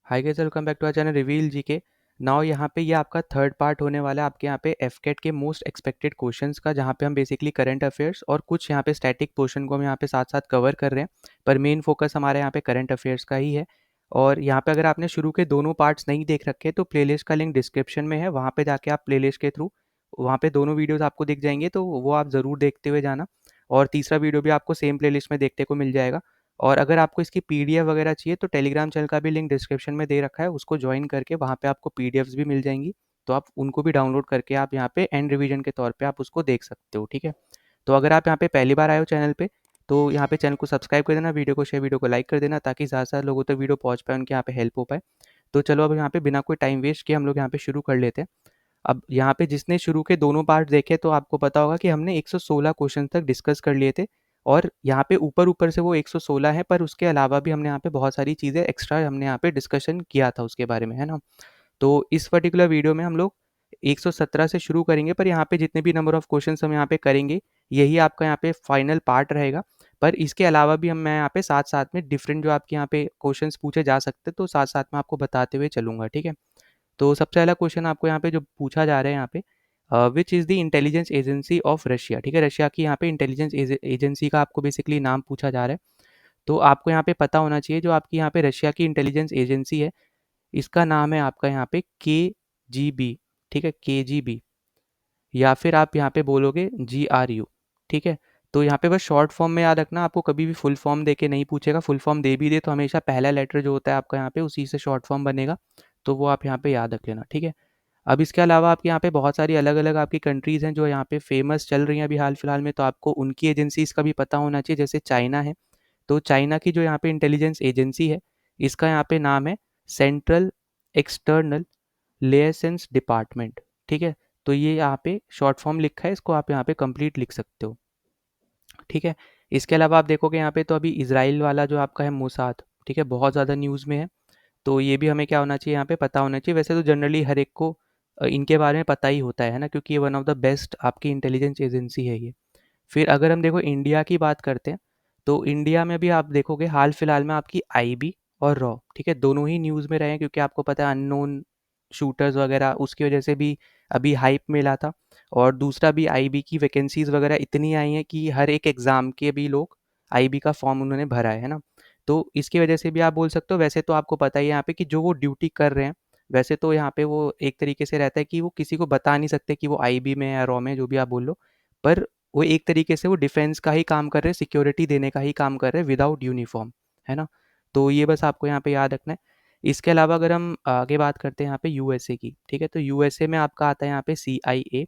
Hi guys, welcome back to our channel reveal GK. Now यहाँ पे ये आपका थर्ड पार्ट होने वाला है आपके यहाँ पे एफकेट के मोस्ट एक्सपेक्टेड क्वेश्चंस का, जहाँ पे हम बेसिकली करंट अफेयर्स और कुछ यहाँ पे स्टैटिक पोर्शन को हम यहाँ पे साथ साथ कवर कर रहे हैं। पर मेन फोकस हमारे यहाँ पे करंट अफेयर्स का ही है। और यहाँ पे अगर आपने शुरू के दोनों पार्ट्स नहीं देख रखे तो प्लेलिस्ट का लिंक डिस्क्रिप्शन में है, वहाँ पे जाके आप प्लेलिस्ट के थ्रू वहाँ पे दोनों वीडियोस आपको दिख जाएंगे, तो वो आप ज़रूर देखते हुए जाना। और तीसरा वीडियो भी आपको सेम प्लेलिस्ट में देखने को मिल जाएगा। और अगर आपको इसकी पीडीएफ वगैरह चाहिए तो टेलीग्राम चैनल का भी लिंक डिस्क्रिप्शन में दे रखा है, उसको ज्वाइन करके वहाँ पे आपको पीडीएफ्स भी मिल जाएंगी। तो आप उनको भी डाउनलोड करके आप यहाँ पे एंड रिवीजन के तौर पे आप उसको देख सकते हो, ठीक है। तो अगर आप यहाँ पे पहली बार आए हो चैनल पे, तो यहाँ पे चैनल को सब्सक्राइब कर देना, वीडियो को शेयर, वीडियो को लाइक कर देना, ताकि ज़्यादा से ज़्यादा लोगों तक वीडियो पहुँच पाए, उनके यहाँ पे हेल्प हो पाए। तो चलो अब यहाँ पे बिना कोई टाइम वेस्ट किए हम लोग यहाँ पे शुरू कर लेते हैं। अब यहाँ पे जिसने शुरू के दोनों पार्ट देखे तो आपको पता होगा कि हमने 116 क्वेश्चन तक डिस्कस कर लिए थे। और यहाँ पे ऊपर ऊपर से वो 116 है, पर उसके अलावा भी हमने यहाँ पे बहुत सारी चीज़ें एक्स्ट्रा हमने यहाँ पे डिस्कशन किया था उसके बारे में, है ना। तो इस पर्टिकुलर वीडियो में हम लोग 117 से शुरू करेंगे, पर यहाँ पे जितने भी नंबर ऑफ क्वेश्चंस हम यहाँ पे करेंगे, यही आपका यहाँ पे फाइनल पार्ट रहेगा। पर इसके अलावा भी मैं यहाँ पे साथ साथ में डिफरेंट जो आपके यहाँ पे क्वेश्चंस पूछे जा सकते हैं, तो साथ साथ में आपको बताते हुए चलूंगा, ठीक है। तो सबसे पहला क्वेश्चन आपको यहाँ पे जो पूछा जा रहा है यहाँ पे, which is the intelligence agency of Russia, ठीक है। रशिया की यहाँ पे इंटेलिजेंस एजेंसी का आपको बेसिकली नाम पूछा जा रहा है। तो आपको यहाँ पे पता होना चाहिए, जो आपकी यहाँ पे रशिया की इंटेलिजेंस एजेंसी है, इसका नाम है आपका यहाँ पे KGB, ठीक है, KGB। या फिर आप यहाँ पे बोलोगे GRU, ठीक है। तो यहाँ पे बस शॉर्ट फॉर्म में याद रखना, आपको कभी भी फुल फॉर्म दे के नहीं पूछेगा। फुल फॉर्म दे भी दे तो हमेशा पहला लेटर जो होता है आपका यहाँ पे, उसी से शॉर्ट फॉर्म बनेगा। तो वो आप यहाँ पे याद रख लेना, ठीक है। अब इसके अलावा आपके यहाँ पे बहुत सारी अलग अलग आपकी कंट्रीज़ हैं जो यहाँ पे फेमस चल रही हैं अभी हाल फिलहाल में, तो आपको उनकी एजेंसीज का भी पता होना चाहिए। जैसे चाइना है, तो चाइना की जो यहाँ पे इंटेलिजेंस एजेंसी है, इसका यहाँ पे नाम है सेंट्रल एक्सटर्नल लेसेंस डिपार्टमेंट, ठीक है। तो ये यहाँ पे शॉर्ट फॉर्म लिखा है, इसको आप यहाँ पे कंप्लीट लिख सकते हो, ठीक है। इसके अलावा आप देखोगे यहाँ पे, तो अभी इसराइल वाला जो आपका है मोसाद, ठीक है, बहुत ज़्यादा न्यूज़ में है। तो ये भी हमें क्या होना चाहिए, यहाँ पे पता होना चाहिए। वैसे तो जनरली हर एक को इनके बारे में पता ही होता है ना, क्योंकि ये वन ऑफ द बेस्ट आपकी इंटेलिजेंस एजेंसी है ये। फिर अगर हम देखो इंडिया की बात करते हैं, तो इंडिया में भी आप देखोगे हाल फिलहाल में आपकी आईबी और रॉ, ठीक है, दोनों ही न्यूज़ में रहे हैं, क्योंकि आपको पता है अननोन शूटर्स वगैरह, उसकी वजह से भी अभी हाइप मिला था। और दूसरा भी आईबी की वैकेंसीज वगैरह इतनी आई हैं कि हर एक एग्ज़ाम के भी लोग आईबी का फॉर्म उन्होंने भरा है ना। तो इसकी वजह से भी आप बोल सकते हो। वैसे तो आपको पता ही है यहाँ पे कि जो वो ड्यूटी कर रहे हैं, वैसे तो यहाँ पे वो एक तरीके से रहता है कि वो किसी को बता नहीं सकते कि वो आईबी में है या रॉ में, जो भी आप बोल लो। पर वो एक तरीके से वो डिफेंस का ही काम कर रहे हैं, सिक्योरिटी देने का ही काम कर रहे हैं विदाउट यूनिफॉर्म, है ना। तो ये बस आपको यहाँ पे याद रखना है। इसके अलावा अगर हम आगे बात करते हैं यहाँ पे यूएसए की, ठीक है, तो यूएसए में आपका आता है यहाँ पे CIA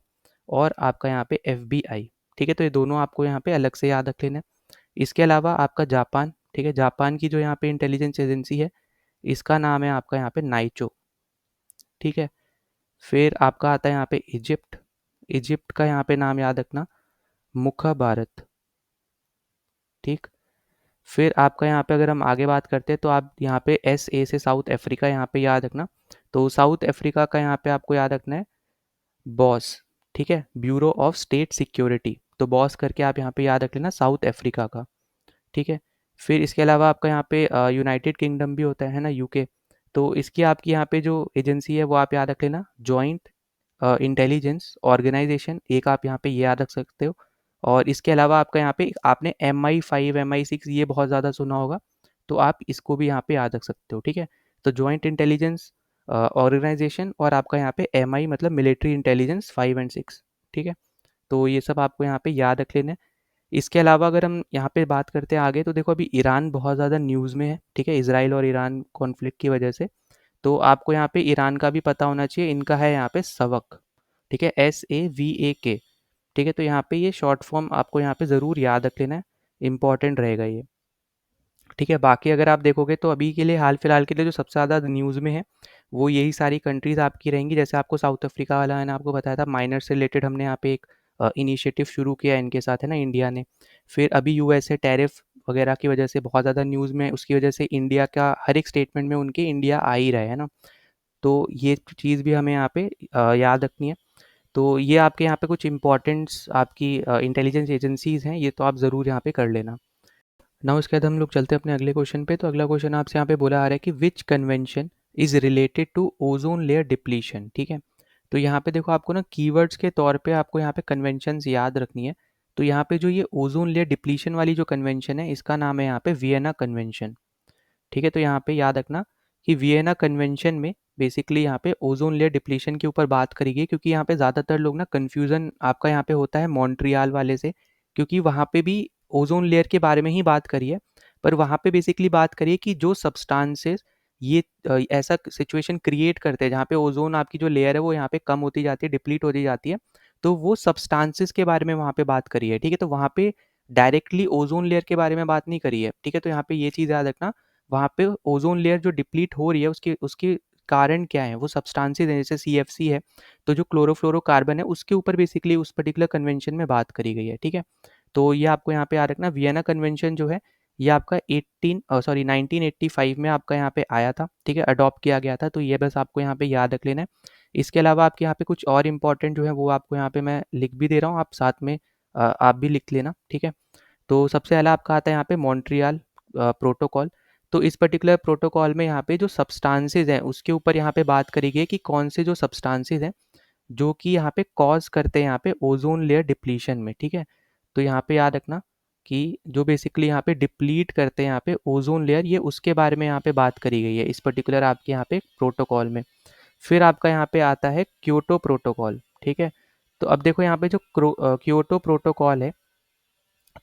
और आपका यहाँ पे FBI, ठीक है। तो ये दोनों आपको यहाँ पे अलग से याद रख लेना है। इसके अलावा आपका जापान, ठीक है, जापान की जो यहाँ पे इंटेलिजेंस एजेंसी है, इसका नाम है आपका यहाँ पे नाइचो, ठीक है। फिर आपका आता है यहाँ पे इजिप्ट, इजिप्ट का यहाँ पे नाम याद रखना मुखा भारत, ठीक। फिर आपका यहाँ पे अगर हम आगे बात करते हैं, तो आप यहाँ पे SA से साउथ अफ्रीका यहाँ पे याद रखना। तो साउथ अफ्रीका का यहाँ पे आपको याद रखना है बॉस, ठीक है, ब्यूरो ऑफ स्टेट सिक्योरिटी। तो बॉस करके आप यहाँ पे याद रख लेना साउथ अफ्रीका का, ठीक है। फिर इसके अलावा आपका यहाँ पे यूनाइटेड किंगडम भी होता है ना, UK। तो इसकी आपकी यहाँ पे जो एजेंसी है वो आप याद रख लेना जॉइंट इंटेलिजेंस ऑर्गेनाइजेशन, एक आप यहाँ पे ये याद रख सकते हो। और इसके अलावा आपका यहाँ पे आपने MI5 MI6 ये बहुत ज़्यादा सुना होगा, तो आप इसको भी यहाँ पे याद रख सकते हो, ठीक है। तो जॉइंट इंटेलिजेंस ऑर्गेनाइजेशन और आपका यहाँ पे MI मतलब मिलिट्री इंटेलिजेंस 5 और 6, ठीक है। तो ये सब आपको यहाँ पे याद रख लेना है। इसके अलावा अगर हम यहाँ पे बात करते हैं आगे, तो देखो अभी ईरान बहुत ज़्यादा न्यूज़ में है, ठीक है, इसराइल और ईरान कॉन्फ्लिक्ट की वजह से। तो आपको यहाँ पे ईरान का भी पता होना चाहिए, इनका है यहाँ पे सवक, ठीक है, SAVAK, ठीक है। तो यहाँ पे ये शॉर्ट फॉर्म आपको यहाँ पे ज़रूर याद रख लेना है, इंपॉर्टेंट रहेगा ये, ठीक है। बाकी अगर आप देखोगे तो अभी के लिए हाल फिलहाल के लिए जो सबसे ज़्यादा न्यूज़ में है, वो यही सारी कंट्रीज़ आपकी रहेंगी। जैसे आपको साउथ अफ्रीका वाला मैंने आपको बताया था, माइनर से रिलेटेड हमने यहाँ पे एक इनिशिएटिव शुरू किया इनके साथ, है ना, इंडिया ने। फिर अभी USA टैरिफ वगैरह की वजह से बहुत ज़्यादा न्यूज़ में है, उसकी वजह से इंडिया का हर एक स्टेटमेंट में उनके इंडिया आ ही रहे, है ना। तो ये चीज़ भी हमें यहाँ पे याद रखनी है। तो ये आपके यहाँ पे कुछ इंपॉर्टेंट्स आपकी इंटेलिजेंस एजेंसीज़ हैं, ये तो आप ज़रूर यहाँ पे कर लेना। ना उसके बाद हम लोग चलते हैं अपने अगले क्वेश्चन पे। तो अगला क्वेश्चन आपसे यहाँ पे बोला आ रहा है कि which convention is related to ozone layer depletion. ठीक है, तो यहाँ पे देखो आपको ना कीवर्ड्स के तौर पे आपको यहाँ पे कन्वेंशंस याद रखनी है। तो यहाँ पे जो ये ओजोन लेयर डिप्लीशन वाली जो कन्वेंशन है इसका नाम है यहाँ पे वियना कन्वेंशन। ठीक है, तो यहाँ पे याद रखना कि वियना कन्वेंशन में बेसिकली यहाँ पे ओजोन लेयर डिप्लीशन के ऊपर बात करी गई, क्योंकि यहाँ पे ज़्यादातर लोग ना कन्फ्यूज़न आपका यहाँ पे होता है मॉन्ट्रियल वाले से, क्योंकि वहाँ पे भी ओजोन लेयर के बारे में ही बात करी है, पर वहाँ पे बेसिकली बात करिए कि जो सब्सटेंसेस ये ऐसा सिचुएशन क्रिएट करते हैं जहाँ पे ओजोन आपकी जो लेयर है वो यहाँ पे कम होती जाती है, डिप्लीट होती जाती है, तो वो सब्सटेंसेस के बारे में वहाँ पे बात करी है। ठीक है, तो वहाँ पे डायरेक्टली ओजोन लेयर के बारे में बात नहीं करी है। ठीक है, तो यहाँ पे ये चीज़ याद रखना, वहाँ पे ओजोन लेयर जो डिप्लीट हो रही है उसके उसके कारण क्या है, वो सब्सटेंसेस हैं जैसे सीएफसी है, तो जो क्लोरोफ्लोरोकार्बन है उसके ऊपर बेसिकली उस पर्टिकुलर कन्वेंशन में बात करी गई है। ठीक है, तो ये आपको यहाँ पे याद रखना, वियना कन्वेंशन जो है ये आपका 1985 में आपका यहाँ पे आया था। ठीक है, अडॉप्ट किया गया था, तो ये बस आपको यहाँ पे याद रख लेना है। इसके अलावा आपके यहाँ पे कुछ और इम्पोर्टेंट जो है वो आपको यहाँ पे मैं लिख भी दे रहा हूँ, आप साथ में आप भी लिख लेना। ठीक है, तो सबसे पहला आपका आता है यहाँ पे मॉन्ट्रियल प्रोटोकॉल। तो इस पर्टिकुलर प्रोटोकॉल में यहाँ पे जो सब्सटेंसेस हैं उसके ऊपर यहाँ पे बात करी गई है कि कौन से जो सब्सटेंसेस हैं जो कि यहाँ पे कॉज करते हैं यहाँ पे ओजोन लेयर डिप्लीशन में। ठीक है, तो यहाँ पे याद रखना कि जो बेसिकली यहाँ पे डिप्लीट करते हैं यहाँ पे ओजोन लेयर, ये उसके बारे में यहाँ पे बात करी गई है इस पर्टिकुलर आपके यहाँ पे प्रोटोकॉल में। फिर आपका यहाँ पे आता है क्योटो प्रोटोकॉल। ठीक है, तो अब देखो यहाँ पे जो क्योटो प्रोटोकॉल है,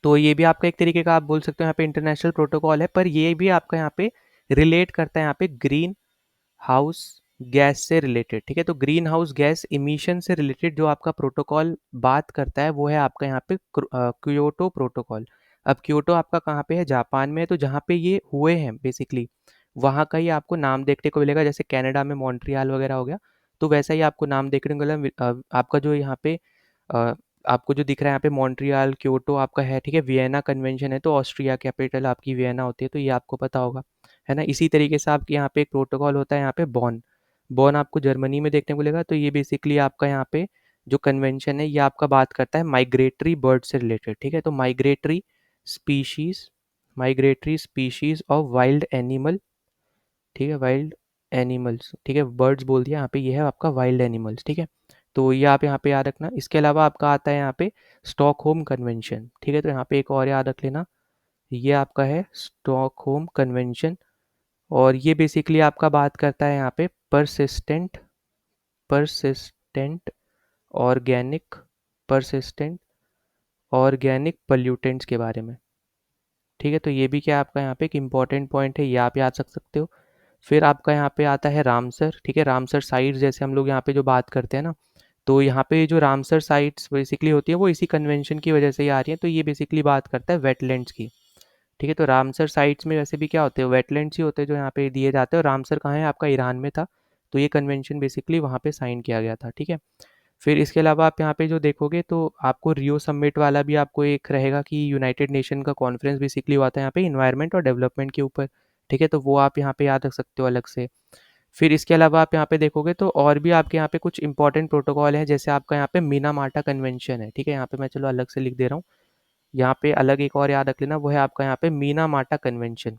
तो ये भी आपका एक तरीके का आप बोल सकते हो यहाँ पे इंटरनेशनल प्रोटोकॉल है, पर ये भी आपका यहाँ पे रिलेट करता है यहाँ पे ग्रीन हाउस गैस से रिलेटेड। ठीक है, तो ग्रीन हाउस गैस इमिशन से रिलेटेड जो आपका प्रोटोकॉल बात करता है वो है आपका यहाँ पे क्योटो प्रोटोकॉल। अब क्योटो आपका कहाँ पे है, जापान में है, तो जहाँ पे ये हुए हैं बेसिकली वहाँ का ही आपको नाम देखने को मिलेगा, जैसे कनाडा में मॉन्ट्रियल वगैरह हो गया, तो वैसा ही आपको नाम देखने को मिलेगा। आपका जो यहाँ पे अ, आपको जो दिख रहा है यहाँ पे मॉन्ट्रियल क्योटो आपका है। ठीक है, वियना कन्वेंशन है, तो ऑस्ट्रिया कैपिटल आपकी वियना होती है, तो ये आपको पता होगा, है ना। इसी तरीके से आपके यहाँ पे एक प्रोटोकॉल होता है यहाँ पे बॉन। बॉन आपको जर्मनी में देखने को मिलेगा, तो ये बेसिकली आपका यहाँ पे जो कन्वेंशन है ये आपका बात करता है माइग्रेटरी बर्ड से रिलेटेड। ठीक है, तो species migratory species of wild animal. ठीक है, वाइल्ड एनिमल्स। ठीक है, बर्ड्स बोल दिया, यहाँ पे ये है आपका वाइल्ड एनिमल्स। ठीक है, तो ये आप यहाँ पे याद रखना। इसके अलावा आपका आता है यहाँ पे स्टॉकहोम कन्वेंशन। ठीक है, तो यहाँ पे एक और याद रख लेना, ये आपका है स्टॉकहोम कन्वेंशन, और ये बेसिकली आपका बात करता है यहाँ पे persistent organic persistent organic pollutants के बारे में। ठीक है, तो ये भी क्या आपका यहाँ पे एक इम्पॉर्टेंट पॉइंट है, ये आप याद रख सकते हो। फिर आपका यहाँ पे आता है रामसर। ठीक है, रामसर साइट्स जैसे हम लोग यहाँ पे जो बात करते हैं ना, तो यहाँ पे जो रामसर साइट्स बेसिकली होती है वो इसी कन्वेंशन की वजह से ही आ रही है, तो ये बेसिकली बात करता है वेटलैंड्स की। ठीक है, तो रामसर साइट्स में वैसे भी क्या होते हैं, वेटलैंड्स ही होते हैं जो यहाँ पे दिए जाते हैं, और रामसर कहाँ है, आपका ईरान में था, तो ये कन्वेंशन बेसिकली वहाँ पे साइन किया गया था। ठीक है, फिर इसके अलावा आप यहाँ पे जो देखोगे तो आपको रियो समिट वाला भी आपको एक रहेगा कि यूनाइटेड नेशन का कॉन्फ्रेंस बेसिकली हुआ था यहाँ पे इन्वायरमेंट और डेवलपमेंट के ऊपर। ठीक है, तो वो आप यहाँ पे याद रख सकते हो अलग से। फिर इसके अलावा आप यहाँ पे देखोगे तो और भी आपके यहाँ पे कुछ इंपॉर्टेंट प्रोटोकॉल है, जैसे आपका यहाँ पे मीनामाटा कन्वेंशन है। ठीक है, यहाँ पे मैं चलो अलग से लिख दे रहा हूँ, यहाँ पे अलग एक और याद रख लेना, वो है आपका यहाँ पे मीनामाटा कन्वेंशन।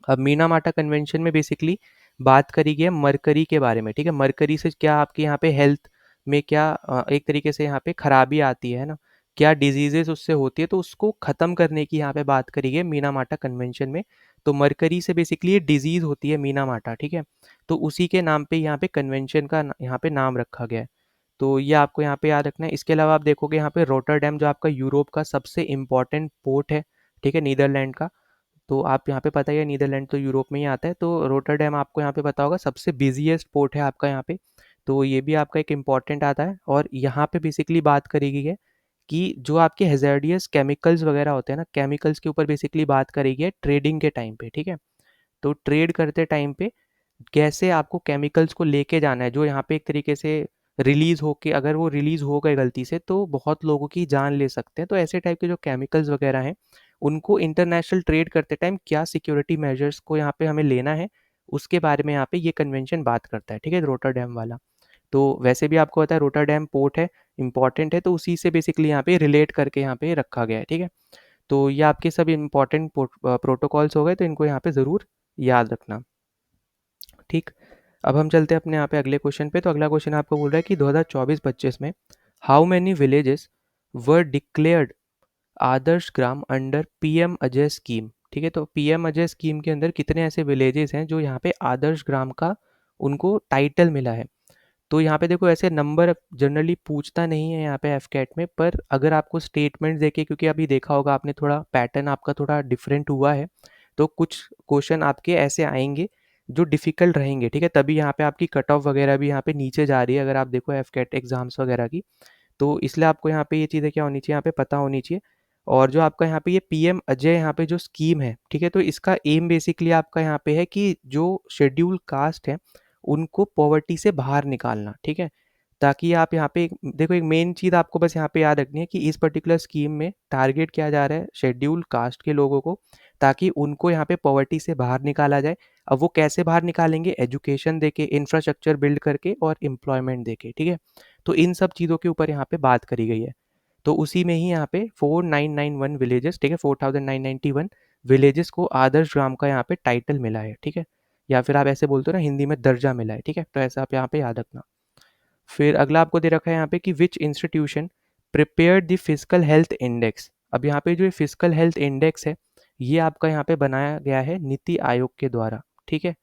अब मीनामाटा कन्वेंशन में बेसिकली बात करी गई है मरकरी के बारे में। ठीक है, मरकरी से क्या आपके यहाँ पे हेल्थ में क्या एक तरीके से यहाँ पे खराबी आती है ना, क्या डिजीजेस उससे होती है, तो उसको ख़त्म करने की यहाँ पे बात करी गई है मीनामाटा कन्वेंशन में। तो मरकरी से बेसिकली ये डिजीज़ होती है मीनामाटा। ठीक है, तो उसी के नाम पे यहाँ पे कन्वेंशन का यहाँ पे नाम रखा गया है, तो ये आपको यहाँ पे याद रखना है। इसके अलावा आप देखोगे यहाँ पे रोटरडैम जो आपका यूरोप का सबसे इम्पोर्टेंट पोर्ट है। ठीक है, नीदरलैंड का, तो आप यहाँ पे पता ही है नीदरलैंड तो यूरोप में ही आता है, तो रोटरडैम आपको यहाँ पे पता होगा सबसे बिजीएस्ट पोर्ट है आपका यहाँ पे, तो ये भी आपका एक इम्पॉर्टेंट आता है। और यहाँ पे बेसिकली बात करी गई है कि जो आपके हेज़ार्डियस केमिकल्स वगैरह होते हैं ना, केमिकल्स के ऊपर बेसिकली बात करी गई है ट्रेडिंग के टाइम पे। ठीक है, तो ट्रेड करते टाइम पे कैसे आपको केमिकल्स को लेके जाना है, जो यहाँ पे एक तरीके से रिलीज होके, अगर वो रिलीज हो गए गलती से तो बहुत लोगों की जान ले सकते हैं, तो ऐसे टाइप के जो केमिकल्स वगैरह हैं उनको इंटरनेशनल ट्रेड करते टाइम क्या सिक्योरिटी मेजर्स को यहाँ पे हमें लेना है, उसके बारे में यहाँ पे ये कन्वेंशन बात करता है। ठीक है, रोटरडैम वाला, तो वैसे भी आपको पता है रोटरडैम पोर्ट है, इंपॉर्टेंट है, तो उसी से बेसिकली यहाँ पे रिलेट करके यहाँ पे रखा गया है। ठीक है, तो ये आपके सब इंपॉर्टेंट प्रोटोकॉल्स हो गए, तो इनको यहाँ पे ज़रूर याद रखना। ठीक। अब हम चलते हैं अपने यहाँ पे अगले क्वेश्चन पे। तो अगला क्वेश्चन आपको बोल रहा है कि 2024-25 में how many villages were declared Adarsh Gram under PM Ajay scheme. ठीक है, तो पीएम अजय स्कीम के अंदर कितने ऐसे विलेजेस हैं जो यहाँ पे आदर्श ग्राम का उनको टाइटल मिला है। तो यहाँ पे देखो ऐसे नंबर जनरली पूछता नहीं है यहाँ पे एफकेट में, पर अगर आपको स्टेटमेंट देखे, क्योंकि अभी देखा होगा आपने थोड़ा पैटर्न आपका थोड़ा डिफरेंट हुआ है, तो कुछ क्वेश्चन आपके ऐसे आएंगे जो डिफिकल्ट रहेंगे। ठीक है, तभी यहाँ पे आपकी कट ऑफ वगैरह भी यहाँ पे नीचे जा रही है अगर आप देखो एफकेट एग्जाम्स वगैरह की। तो इसलिए आपको यहाँ पे ये चीज़ें क्या होनी चाहिए, यहाँ पे पता होनी चाहिए। और जो आपका यहाँ पे ये पीएम अजय यहाँ पे जो स्कीम है, ठीक है, तो इसका एम बेसिकली आपका यहाँ पे है कि जो शेड्यूल कास्ट है उनको पॉवर्टी से बाहर निकालना। ठीक है, ताकि आप यहाँ पे देखो एक मेन चीज़ आपको बस यहाँ पे याद रखनी है कि इस पर्टिकुलर स्कीम में टारगेट किया जा रहा है शेड्यूल कास्ट के लोगों को, ताकि उनको यहाँ पे पॉवर्टी से बाहर निकाला जाए। अब वो कैसे बाहर निकालेंगे, एजुकेशन देके, इंफ्रास्ट्रक्चर बिल्ड करके और एम्प्लॉयमेंट देके। ठीक है, तो इन सब चीज़ों के ऊपर यहाँ पे बात करी गई है। तो उसी में ही यहाँ पे 4991 विलेजेस, ठीक है, 4991 विलेजेस को आदर्श ग्राम का यहाँ पे टाइटल मिला है। ठीक है, या फिर आप ऐसे बोलते हो ना हिंदी में दर्जा मिला है। ठीक है, तो ऐसा आप यहाँ पे याद रखना। फिर अगला आपको दे रखा है यहाँ पे कि विच institution prepare the physical health index. अब यहाँ पे जो फिजिकल हेल्थ इंडेक्स है ये आपका यहाँ पे बनाया गया है नीति आयोग के द्वारा। ठीक है,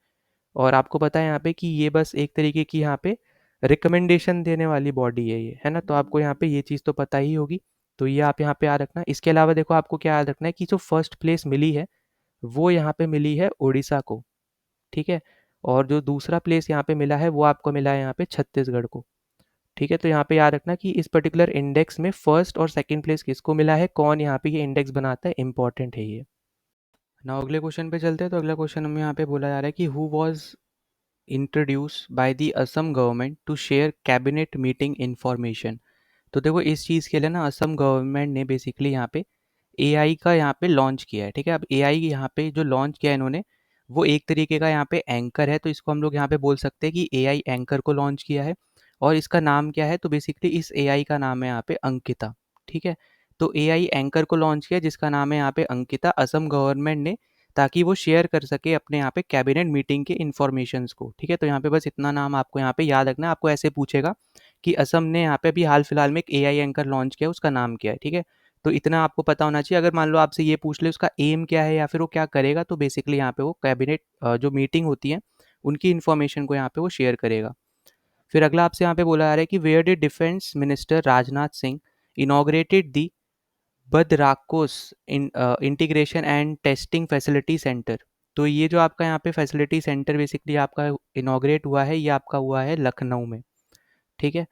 और आपको पता है यहाँ पे कि ये बस एक तरीके की यहाँ पे रिकमेंडेशन देने वाली बॉडी है ये, है ना, तो आपको यहाँ पे ये चीज़ तो पता ही होगी। तो ये आप यहाँ पे याद रखना। इसके अलावा देखो आपको क्या याद रखना है कि जो फर्स्ट प्लेस मिली है वो यहाँ पे मिली है उड़ीसा को। ठीक है, और जो दूसरा प्लेस यहाँ पे मिला है वो आपको मिला है यहाँ पे छत्तीसगढ़ को। ठीक है, तो यहाँ पे याद रखना कि इस पर्टिकुलर इंडेक्स में फर्स्ट और सेकंड प्लेस किसको मिला है, कौन यहाँ पे ये इंडेक्स बनाता है, इंपॉर्टेंट है ये ना। अगले क्वेश्चन पे चलते हैं। तो अगला क्वेश्चन हमें यहाँ पे बोला जा रहा है कि who was introduce by the Assam government to share cabinet meeting information. तो देखो इस चीज़ के लिए ना असम गवर्नमेंट ने बेसिकली यहाँ पे एआई का यहाँ पे लॉन्च किया है। ठीक है, अब एआई यहाँ पे जो लॉन्च किया है इन्होंने वो एक तरीके का यहाँ पे एंकर है, तो इसको हम लोग यहाँ पे बोल सकते हैं कि एआई एंकर को लॉन्च किया है। और इसका नाम क्या है, तो बेसिकली इस एआई का नाम है यहाँ पे अंकिता। ठीक है, तो एआई एंकर को लॉन्च किया जिसका नाम है यहाँ पे अंकिता, असम गवर्नमेंट ने, ताकि वो शेयर कर सके अपने यहाँ पे कैबिनेट मीटिंग के इन्फॉर्मेशंस को। ठीक है, तो यहाँ पे बस इतना नाम आपको यहाँ पे याद रखना है। आपको ऐसे पूछेगा कि असम ने यहाँ पे अभी हाल फिलहाल में एक एआई एंकर लॉन्च किया, उसका नाम क्या है। ठीक है, तो इतना आपको पता होना चाहिए। अगर मान लो आपसे ये पूछ ले उसका एम क्या है या फिर वो क्या करेगा, तो बेसिकली यहाँ पे वो कैबिनेट जो मीटिंग होती है उनकी इन्फॉर्मेशन को यहाँ पे वो शेयर करेगा। फिर अगला आपसे यहाँ पे बोला जा रहा है कि where did defence minister Rajnath Singh inaugurated the BrahMos integration and testing facility centre. तो ये जो आपका यहाँ पे फैसिलिटी सेंटर बेसिकली आपका इनॉग्रेट हुआ है, ये आपका हुआ है लखनऊ में। ठीक है,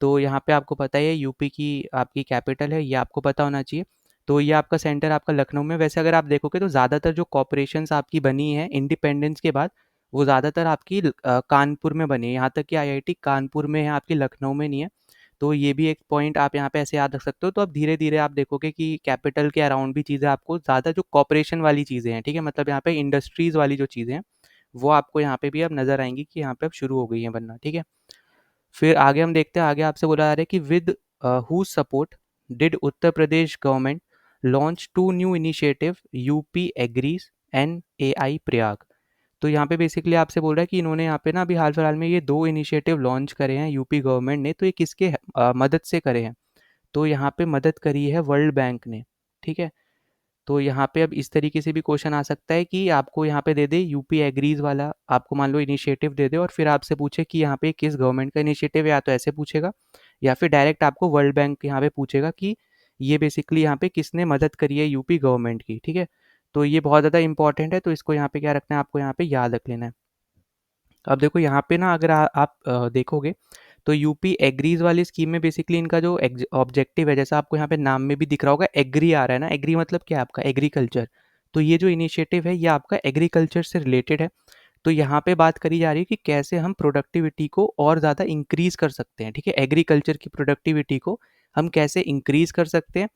तो यहाँ पे आपको पता ही है यूपी की आपकी कैपिटल है, ये आपको पता होना चाहिए। तो ये आपका सेंटर आपका लखनऊ में। वैसे अगर आप देखोगे तो ज़्यादातर जो कॉपरेशंस आपकी बनी है इंडिपेंडेंस के बाद वो ज़्यादातर आपकी कानपुर में बनी है। यहाँ तक कि आईआईटी कानपुर में है, आपकी लखनऊ में नहीं है। तो ये भी एक पॉइंट आप यहाँ पे ऐसे याद रख सकते हो। तो अब धीरे धीरे आप देखोगे कि कैपिटल के अराउंड भी चीज़ें आपको ज़्यादा जो कॉपरेशन वाली चीज़ें हैं, ठीक है, मतलब यहाँ पे इंडस्ट्रीज़ वाली जो चीज़ें हैं वो आपको यहाँ पे भी अब नज़र आएंगी कि यहाँ पे अब शुरू हो गई हैं बनना। ठीक है, फिर आगे हम देखते हैं। आगे आपसे बोला जा रहा है कि with whose support did Uttar Pradesh government launch 2 new initiative UP agrees and AI Prayag. तो यहाँ पे बेसिकली आपसे बोल रहा है कि इन्होंने यहाँ पे ना अभी हाल फिलहाल में ये 2 इनिशिएटिव लॉन्च करे हैं यूपी गवर्नमेंट ने। तो ये किसके मदद से करे हैं, तो यहाँ पे मदद करी है वर्ल्ड बैंक ने। ठीक है, तो यहाँ पे अब इस तरीके से भी क्वेश्चन आ सकता है कि आपको यहाँ पे दे दे यूपी एग्रीज वाला, आपको मान लो इनिशिएटिव दे दे और फिर आपसे पूछे कि यहाँ पे किस गवर्नमेंट का इनिशिएटिव है, या तो ऐसे पूछेगा या फिर डायरेक्ट आपको वर्ल्ड बैंक यहाँ पे पूछेगा कि ये बेसिकली यहाँ पे किसने मदद करी है यूपी गवर्नमेंट की। ठीक है, तो ये बहुत ज़्यादा इंपॉर्टेंट है, तो इसको यहाँ पे क्या रखना है, आपको यहाँ पे याद रख लेना है। अब देखो यहाँ पे ना अगर आप देखोगे तो यूपी एग्रीज वाली स्कीम में बेसिकली इनका जो ऑब्जेक्टिव है, जैसा आपको यहाँ पे नाम में भी दिख रहा होगा एग्री आ रहा है ना, एग्री मतलब क्या है आपका एग्रीकल्चर। तो ये जो इनिशिएटिव है ये आपका एग्रीकल्चर से रिलेटेड है। तो यहाँ पे बात करी जा रही है कि कैसे हम प्रोडक्टिविटी को और ज़्यादा इंक्रीज कर सकते हैं। ठीक है, एग्रीकल्चर की प्रोडक्टिविटी को हम कैसे इंक्रीज कर सकते हैं,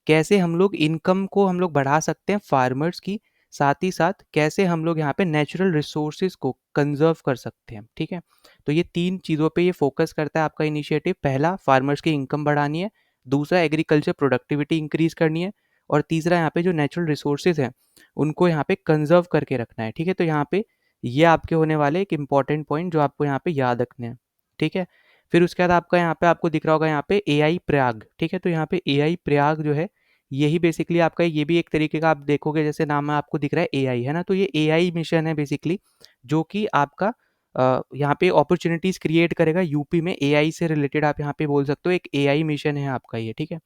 कैसे हम लोग इनकम को हम लोग बढ़ा सकते हैं फार्मर्स की, साथ ही साथ कैसे हम लोग यहाँ पे नेचुरल रिसोर्सेज को कंजर्व कर सकते हैं। ठीक है, तो ये 3 चीज़ों पे ये फोकस करता है आपका इनिशिएटिव। पहला फार्मर्स की इनकम बढ़ानी है, दूसरा एग्रीकल्चर प्रोडक्टिविटी इंक्रीज करनी है, और तीसरा यहाँ पे जो नेचुरल रिसोर्सेज हैं उनको यहाँ पे कंजर्व करके रखना है। ठीक है, तो यहाँ पे ये आपके होने वाले एक इम्पॉर्टेंट पॉइंट जो आपको यहाँ पे याद रखने हैं, ठीक है। फिर उसके बाद आपका यहाँ पे आपको दिख रहा होगा यहाँ पे एआई प्रयाग, ठीक है। तो यहाँ पे एआई प्रयाग जो है, यही बेसिकली आपका, ये भी एक तरीके का आप देखोगे जैसे नाम में आपको दिख रहा है एआई, है ना। तो ये एआई मिशन है बेसिकली, जो कि आपका यहाँ पे अपॉर्चुनिटीज़ क्रिएट करेगा यूपी में। एआई से रिलेटेड आप यहाँ पे बोल सकते हो, एक एआई मिशन है आपका ये, ठीक है।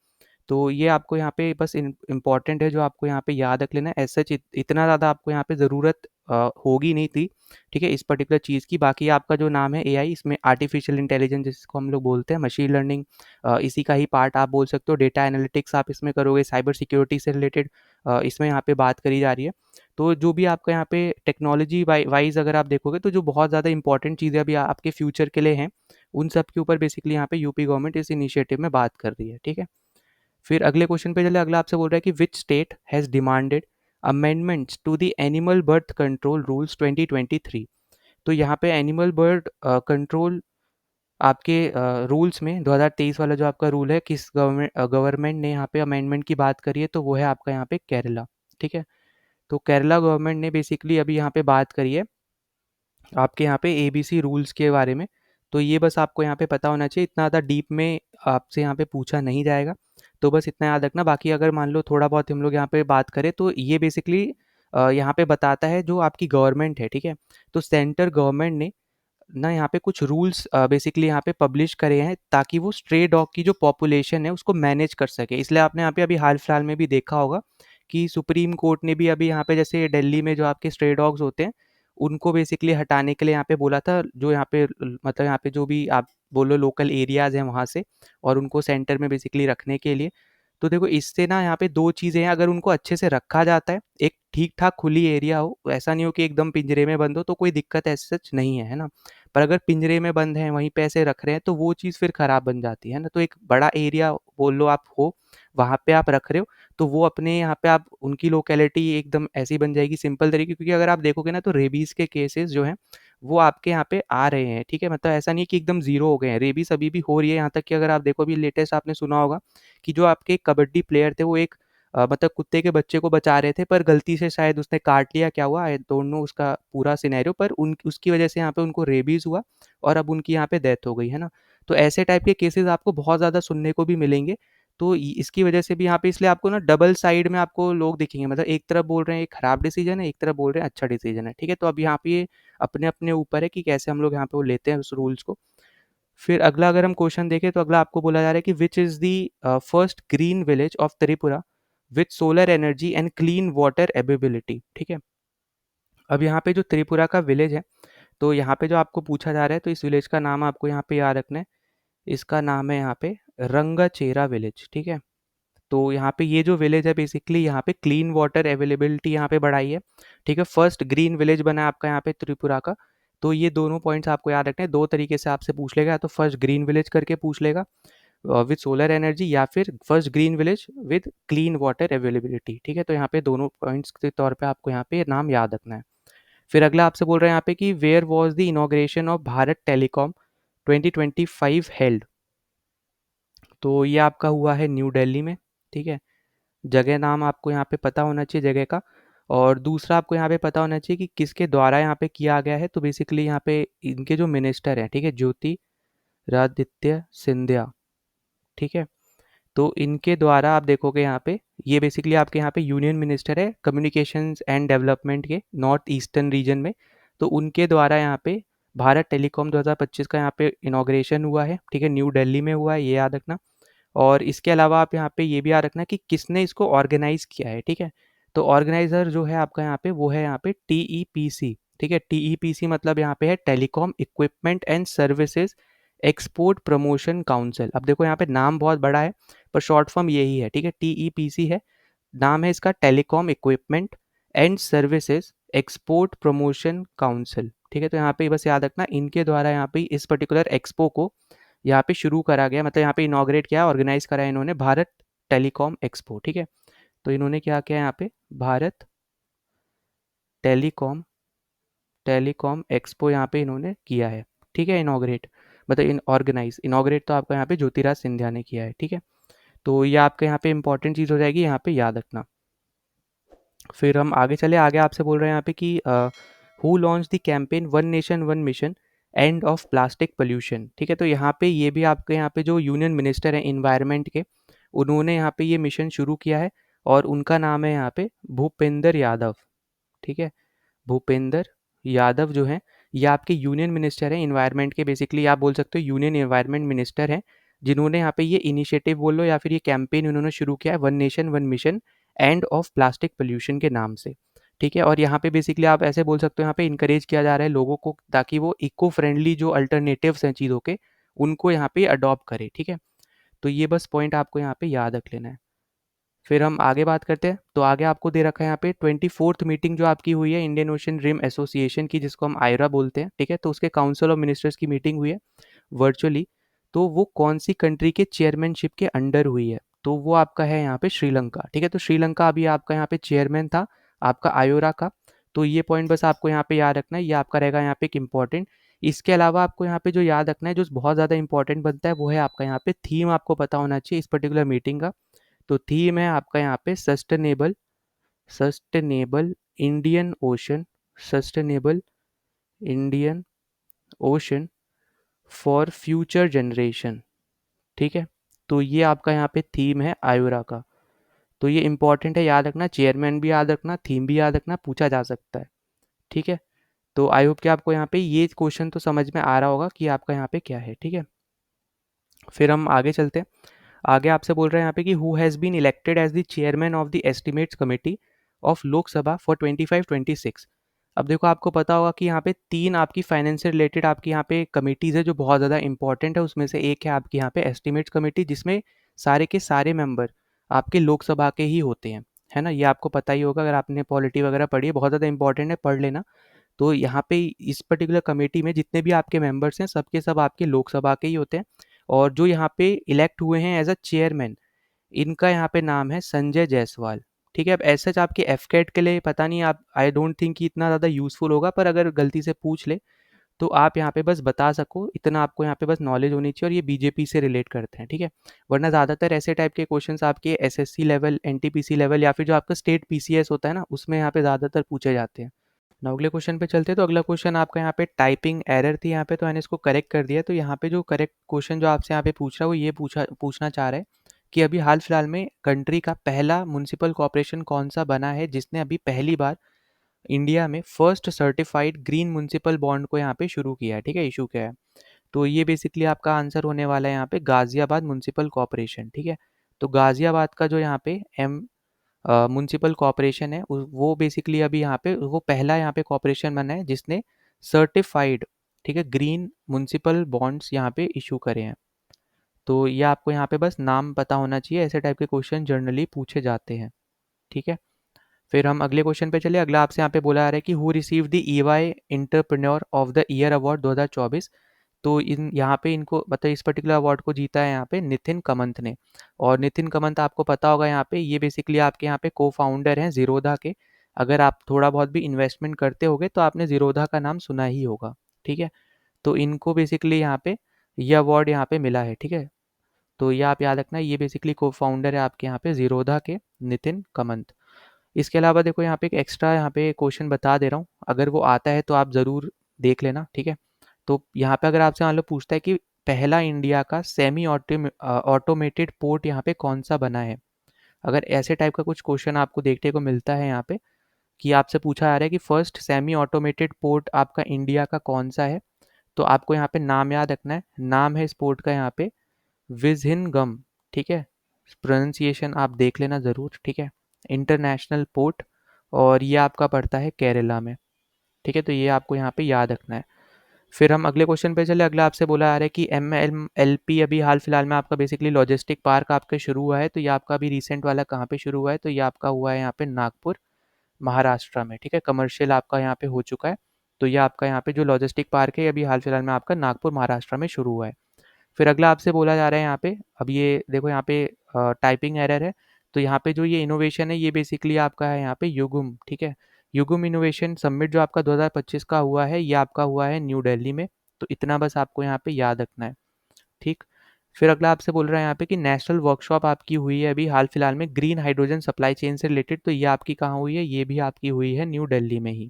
तो ये आपको यहाँ पे बस इम्पॉर्टेंट है जो आपको यहाँ पे याद रख लेना है। एज सच इतना ज़्यादा आपको यहाँ पे ज़रूरत होगी नहीं थी, ठीक है, इस पर्टिकुलर चीज़ की। बाकी आपका जो नाम है एआई, इसमें आर्टिफिशियल इंटेलिजेंस जिसको हम लोग बोलते हैं, मशीन लर्निंग, इसी का ही पार्ट आप बोल सकते हो। डेटा एनालिटिक्स आप इसमें करोगे, साइबर सिक्योरिटी से रिलेटेड इसमें यहाँ पे बात करी जा रही है। तो जो भी आपका यहाँ पे टेक्नोलॉजी वाइज अगर आप देखोगे, तो जो बहुत ज़्यादा इंपॉर्टेंट चीज़ें अभी आपके फ्यूचर के लिए हैं, उन सब के ऊपर बेसिकली यहाँ पे यूपी गवर्नमेंट इस इनिशिएटिव में बात कर रही है, ठीक है। फिर अगले क्वेश्चन पे चले। अगला आपसे बोल रहा है कि which state has demanded amendments to the animal birth control rules 2023। तो यहाँ पे एनिमल बर्ड कंट्रोल आपके रूल्स में 2023 वाला जो आपका रूल है, किस गवर्नमेंट ने यहाँ पे अमेंडमेंट की बात करी है, तो वो है आपका यहाँ पे केरला, ठीक है। तो केरला गवर्नमेंट ने बेसिकली अभी यहाँ पे बात करी है आपके यहाँ पे एबीसी रूल्स के बारे में। तो ये बस आपको यहाँ पे पता होना चाहिए, इतना ज़्यादा डीप में आपसे यहाँ पे पूछा नहीं जाएगा, तो बस इतना याद रखना। बाकी अगर मान लो थोड़ा बहुत हम लोग यहाँ पे बात करें, तो ये बेसिकली यहाँ पे बताता है जो आपकी गवर्नमेंट है, ठीक है। तो सेंटर गवर्नमेंट ने ना यहाँ पे कुछ रूल्स बेसिकली यहाँ पे पब्लिश करे हैं, ताकि वो स्ट्रे डॉग की जो पॉपुलेशन है उसको मैनेज कर सके। इसलिए आपने यहाँ पे अभी हाल फिलहाल में भी देखा होगा कि सुप्रीम कोर्ट ने भी अभी यहाँ पे, जैसे दिल्ली में जो आपके स्ट्रे डॉग्स होते हैं, उनको बेसिकली हटाने के लिए यहाँ पे बोला था, जो यहाँ पे मतलब यहाँ पे जो भी आप बोलो लोकल एरियाज हैं वहाँ से, और उनको सेंटर में बेसिकली रखने के लिए। तो देखो इससे ना यहाँ पे दो चीज़ें हैं, अगर उनको अच्छे से रखा जाता है, एक ठीक ठाक खुली एरिया हो, ऐसा नहीं हो कि एकदम पिंजरे में बंद हो, तो कोई दिक्कत ऐसे सच नहीं है, है ना। पर अगर पिंजरे में बंद हैं, वहीं पे ऐसे रख रहे हैं, तो वो चीज़ फिर खराब बन जाती है ना। तो एक बड़ा एरिया बोल लो आप हो, वहाँ पे आप रख रहे हो, तो वो अपने यहाँ पे आप उनकी लोकेलिटी एकदम ऐसी बन जाएगी सिंपल तरीके। क्योंकि अगर आप देखोगे ना, तो रेबीज़ के केसेस जो हैं वो आपके यहाँ पे आ रहे हैं, ठीक है। मतलब ऐसा नहीं है कि एकदम ज़ीरो हो गए हैं, रेबीज़ अभी भी हो रही है। यहाँ तक कि अगर आप देखो, अभी लेटेस्ट आपने सुना होगा कि जो आपके कबड्डी प्लेयर थे, वो एक मतलब कुत्ते के बच्चे को बचा रहे थे, पर गलती से शायद उसने काट लिया, क्या हुआ आई डोंट नो उसका पूरा सिनेरियो, पर उन उसकी वजह से यहाँ पे उनको रेबीज़ हुआ और अब उनकी यहाँ पे डेथ हो गई, है ना। तो ऐसे टाइप के केसेस आपको बहुत ज़्यादा सुनने को भी मिलेंगे। तो इसकी वजह से भी यहाँ पे, इसलिए आपको ना डबल साइड में आपको लोग दिखेंगे, मतलब एक तरफ बोल रहे हैं ये खराब डिसीजन है, एक तरफ बोल रहे हैं अच्छा डिसीजन है, ठीक है। तो अब यहाँ पे ये अपने अपने ऊपर है कि कैसे हम लोग यहाँ पे वो लेते हैं उस रूल्स को। फिर अगला अगर हम क्वेश्चन देखें, तो अगला आपको बोला जा रहा है कि which is the first green village of Tripura with solar energy and clean water availability, ठीक है। अब यहाँ पे जो त्रिपुरा का विलेज है, तो यहाँ पे जो आपको पूछा जा रहा है, तो इस विलेज का नाम आपको यहाँ पे याद रखना है। इसका नाम है यहाँ पे रंगाचेरा विलेज, ठीक है। तो यहाँ पे ये जो विलेज है, बेसिकली यहाँ पे क्लीन वाटर अवेलेबिलिटी यहाँ पे बढ़ाई है, ठीक है। फर्स्ट ग्रीन विलेज बना है आपका यहाँ पे त्रिपुरा का। तो ये दोनों पॉइंट्स आपको याद रखने हैं। दो तरीके से आपसे पूछ लेगा, या तो फर्स्ट ग्रीन विलेज करके पूछ लेगा विद सोलर एनर्जी, या फिर first green village with clean water availability, ठीक है। तो यहाँ पे दोनों पॉइंट्स के तौर पे आपको यहाँ पे नाम याद रखना है। फिर अगला आपसे बोल रहे हैं यहाँ पे कि where was the inauguration of Bharat telecom 2025 held. तो ये आपका हुआ है न्यू दिल्ली में, ठीक है। जगह नाम आपको यहाँ पे पता होना चाहिए जगह का। और दूसरा आपको यहाँ पे पता होना चाहिए कि किसके द्वारा यहाँ पे किया गया है। तो बेसिकली यहाँ पे इनके जो मिनिस्टर हैं, ठीक है, ज्योतिरादित्य सिंधिया, ठीक है। तो इनके द्वारा आप देखोगे यहाँ पे, ये बेसिकली आपके यहाँ पे यूनियन मिनिस्टर है कम्युनिकेशंस एंड डेवलपमेंट के नॉर्थ ईस्टर्न रीजन में। तो उनके द्वारा यहाँ पे भारत टेलीकॉम 2025 का यहाँ पे इनॉग्रेशन हुआ है, ठीक है। न्यू दिल्ली में हुआ है, ये याद रखना। और इसके अलावा आप यहाँ पे ये भी याद रखना कि किसने इसको ऑर्गेनाइज किया है, ठीक है। तो ऑर्गेनाइजर जो है आपका यहाँ पे, वो है यहाँ पे टीईपीसी, ठीक है। टीईपीसी मतलब यहाँ पे है telecom equipment and services export promotion council. अब देखो यहाँ पे नाम बहुत बड़ा है, पर शॉर्ट फॉर्म यही है, ठीक है। टीईपीसी है, नाम है इसका telecom equipment and services export promotion council, ठीक है। तो यहाँ पे बस याद रखना, इनके द्वारा यहाँ पे इस पर्टिकुलर एक्सपो को यहाँ पे शुरू करा गया, मतलब यहाँ पे इनॉग्रेट किया, ऑर्गेनाइज करा इन्होंने भारत टेलीकॉम एक्सपो, ठीक है। तो इन्होंने क्या किया यहाँ पे, भारत टेलीकॉम टेलीकॉम एक्सपो यहाँ पे इन्होंने किया है, ठीक है। इनॉग्रेट मतलब इनॉग्रेट तो आपका यहाँ पे ज्योतिराज सिंधिया ने किया है, ठीक है। तो ये आपके यहाँ पे इंपॉर्टेंट चीज़ हो जाएगी, यहाँ पे याद रखना। फिर हम आगे चले, आगे आपसे बोल रहे हैं यहाँ पे कि who launch the campaign one nation one mission end of plastic pollution. ठीक है, तो यहाँ पे ये भी आपके यहाँ पे जो यूनियन मिनिस्टर हैं इन्वायरमेंट के, उन्होंने यहाँ पे ये मिशन शुरू किया है और उनका नाम है यहाँ पे भूपेंद्र यादव। ठीक है, भूपेंद्र यादव जो हैं ये आपके यूनियन मिनिस्टर हैं इन्वायरमेंट के, बेसिकली आप बोल सकते हो यूनियन इन्वायरमेंट मिनिस्टर हैं, जिन्होंने यहाँ पे ये इनिशिएटिव बोल लो या फिर ये कैंपेन उन्होंने शुरू किया है one nation one mission end of plastic pollution के नाम से। ठीक है, और यहाँ पे बेसिकली आप ऐसे बोल सकते हो यहाँ पे इनकरेज किया जा रहा है लोगों को ताकि वो इको फ्रेंडली जो अल्टरनेटिव्स हैं चीज़ों के उनको यहाँ पे अडॉप्ट करे। ठीक है, तो ये बस पॉइंट आपको यहाँ पे याद रख लेना है। फिर हम आगे बात करते हैं, तो आगे आपको दे रखा है यहाँ पे 24th मीटिंग जो आपकी हुई है इंडियन ओशन रिम एसोसिएशन की, जिसको हम आयरा बोलते हैं। ठीक है, तो उसके काउंसिल ऑफ मिनिस्टर्स की मीटिंग हुई है वर्चुअली, तो वो कौन सी कंट्री के चेयरमैनशिप के अंडर हुई है, तो वो आपका है यहाँ पे श्रीलंका। ठीक है, तो श्रीलंका अभी आपका यहाँ पे चेयरमैन था आपका आयोरा का, तो ये पॉइंट बस आपको यहाँ पे याद रखना है, ये आपका रहेगा यहाँ पे एक इम्पॉर्टेंट। इसके अलावा आपको यहाँ पे जो याद रखना है जो बहुत ज़्यादा इंपॉर्टेंट बनता है वो है आपका यहाँ पे थीम आपको पता होना चाहिए इस पर्टिकुलर मीटिंग का। तो थीम है आपका यहाँ पे sustainable sustainable Indian ocean, sustainable Indian ocean for future generation. ठीक है, तो ये आपका यहाँ पे थीम है आयोरा का, तो ये इंपॉर्टेंट है, याद रखना, चेयरमैन भी याद रखना, थीम भी याद रखना, पूछा जा सकता है। ठीक है, तो आई होप कि आपको यहाँ पे ये क्वेश्चन तो समझ में आ रहा होगा कि आपका यहाँ पे क्या है। ठीक है, फिर हम आगे चलते हैं। आगे आपसे बोल रहे हैं यहाँ पे कि who has been elected as the chairman of the estimates committee of Lok Sabha for 25-26। अब देखो आपको पता होगा कि यहाँ पे तीन आपकी फाइनेंस से रिलेटेड आपकी यहाँ पे कमेटीज़ है जो बहुत ज़्यादा इंपॉर्टेंट है, उसमें से एक है आपकी यहाँ पे एस्टिमेट्स कमेटी, जिसमें सारे के सारे मेंबर आपके लोकसभा के ही होते हैं, है ना, ये आपको पता ही होगा, अगर आपने पॉलिटी वगैरह पढ़ी है, बहुत ज़्यादा इंपॉर्टेंट है, पढ़ लेना। तो यहाँ पे इस पर्टिकुलर कमेटी में जितने भी आपके मेंबर्स हैं सबके सब आपके लोकसभा के ही होते हैं, और जो यहाँ पे इलेक्ट हुए हैं एज अ चेयरमैन, इनका यहाँ पे नाम है संजय जायसवाल। ठीक है, अब ऐसा आपके एफकेट के लिए पता नहीं, आप आई डोंट थिंक कि इतना ज़्यादा यूजफुल होगा, पर अगर गलती से पूछ ले तो आप यहाँ पे बस बता सको इतना, आपको यहाँ पे बस नॉलेज होनी चाहिए, और ये बीजेपी से रिलेट करते हैं। ठीक है, वरना ज़्यादातर ऐसे टाइप के क्वेश्चंस आपके एसएससी लेवल, एनटीपीसी लेवल या फिर जो आपका स्टेट पीसीएस होता है ना, उसमें यहाँ पे ज़्यादातर पूछे जाते हैं। ना अगले क्वेश्चन पे चलते हैं, तो अगला क्वेश्चन आपका यहाँ पे टाइपिंग एरर थी यहाँ पे, तो मैंने इसको करेक्ट कर दिया। तो यहाँ पे जो करेक्ट क्वेश्चन जो आपसे यहाँ पे पूछ रहा है वो ये पूछना चाह रहा है कि अभी हाल फिलहाल में कंट्री का पहला म्युनिसिपल कॉर्पोरेशन कौन सा बना है जिसने अभी पहली बार इंडिया में first certified green municipal bond को यहाँ पे शुरू किया है। ठीक है, इशू किया है, तो ये बेसिकली आपका आंसर होने वाला है यहाँ पे गाजियाबाद म्युनिसिपल कॉर्पोरेशन। ठीक है, तो गाजियाबाद का जो यहाँ पे म्युनिसिपल कॉर्पोरेशन है वो बेसिकली अभी यहाँ पे वो पहला यहाँ पे कॉर्पोरेशन बना है जिसने सर्टिफाइड, ठीक है, ग्रीन म्युनिसिपल बॉन्ड्स यहाँ पे इशू करे हैं। तो ये आपको यहाँ पे बस नाम पता होना चाहिए, ऐसे टाइप के क्वेश्चन जनरली पूछे जाते हैं। ठीक है, फिर हम अगले क्वेश्चन पे चले। अगला आपसे यहाँ पे बोला जा रहा है कि who receive the EY entrepreneur of the year award 2024। तो इन यहाँ पे इनको मतलब इस पर्टिकुलर अवार्ड को जीता है यहाँ पे नितिन कमंत ने, और नितिन कमंत आपको पता होगा यहाँ पे ये बेसिकली आपके यहाँ पे को फाउंडर हैं जीरोधा के। अगर आप थोड़ा बहुत भी इन्वेस्टमेंट करते होगे तो आपने जीरोधा का नाम सुना ही होगा। ठीक है, तो इनको बेसिकली यहाँ पे ये अवार्ड यहाँ पे मिला है। ठीक है, तो ये आप याद रखना, ये बेसिकली को फाउंडर है आपके यहाँ पे जीरोधा के नितिन कमंत। इसके अलावा देखो यहाँ पे एक एक्स्ट्रा यहाँ पे क्वेश्चन बता दे रहा हूँ, अगर वो आता है तो आप ज़रूर देख लेना। ठीक है, तो यहाँ पे अगर आपसे मान लो पूछता है कि पहला इंडिया का सेमी ऑटोमेटेड पोर्ट यहाँ पे कौन सा बना है, अगर ऐसे टाइप का कुछ क्वेश्चन आपको देखने को मिलता है यहाँ पे कि आपसे पूछा जा रहा है कि फर्स्ट सेमी ऑटोमेटेड पोर्ट आपका इंडिया का कौन सा है, तो आपको यहाँ पे नाम याद रखना है, नाम है इस पोर्ट का यहाँ पे विज़िनगम। ठीक है, प्रोनाउंसिएशन आप देख लेना ज़रूर। ठीक है, इंटरनेशनल पोर्ट, और ये आपका पड़ता है केरला में। ठीक है, तो ये आपको यहाँ पे याद रखना है। फिर हम अगले क्वेश्चन पे चले। अगला आपसे बोला आ रहा है कि MLP अभी हाल फिलहाल में आपका बेसिकली लॉजिस्टिक पार्क आपका शुरू हुआ है, तो ये आपका अभी रिसेंट वाला कहाँ पे शुरू हुआ है, तो ये आपका हुआ है यहाँ पे नागपुर महाराष्ट्र में। ठीक है, कमर्शियल आपका यहाँ पे हो चुका है, तो ये आपका यहाँ पे जो लॉजिस्टिक पार्क है अभी हाल फिलहाल में आपका नागपुर महाराष्ट्र में शुरू हुआ है। फिर अगला आपसे बोला जा रहा है यहाँ पे, अब ये देखो यहाँ पे टाइपिंग एरर है, तो यहाँ पे जो ये इनोवेशन है ये बेसिकली आपका है यहाँ पे युगुम। ठीक है, युगुम इनोवेशन समिट जो आपका 2025 का हुआ है ये आपका हुआ है न्यू दिल्ली में, तो इतना बस आपको यहाँ पे याद रखना है। ठीक, फिर अगला आपसे बोल रहा है यहाँ पे कि नेशनल वर्कशॉप आपकी हुई है अभी हाल फिलहाल में ग्रीन हाइड्रोजन सप्लाई चेन से रिलेटेड, तो ये आपकी कहाँ हुई है, ये भी आपकी हुई है न्यू दिल्ली में ही।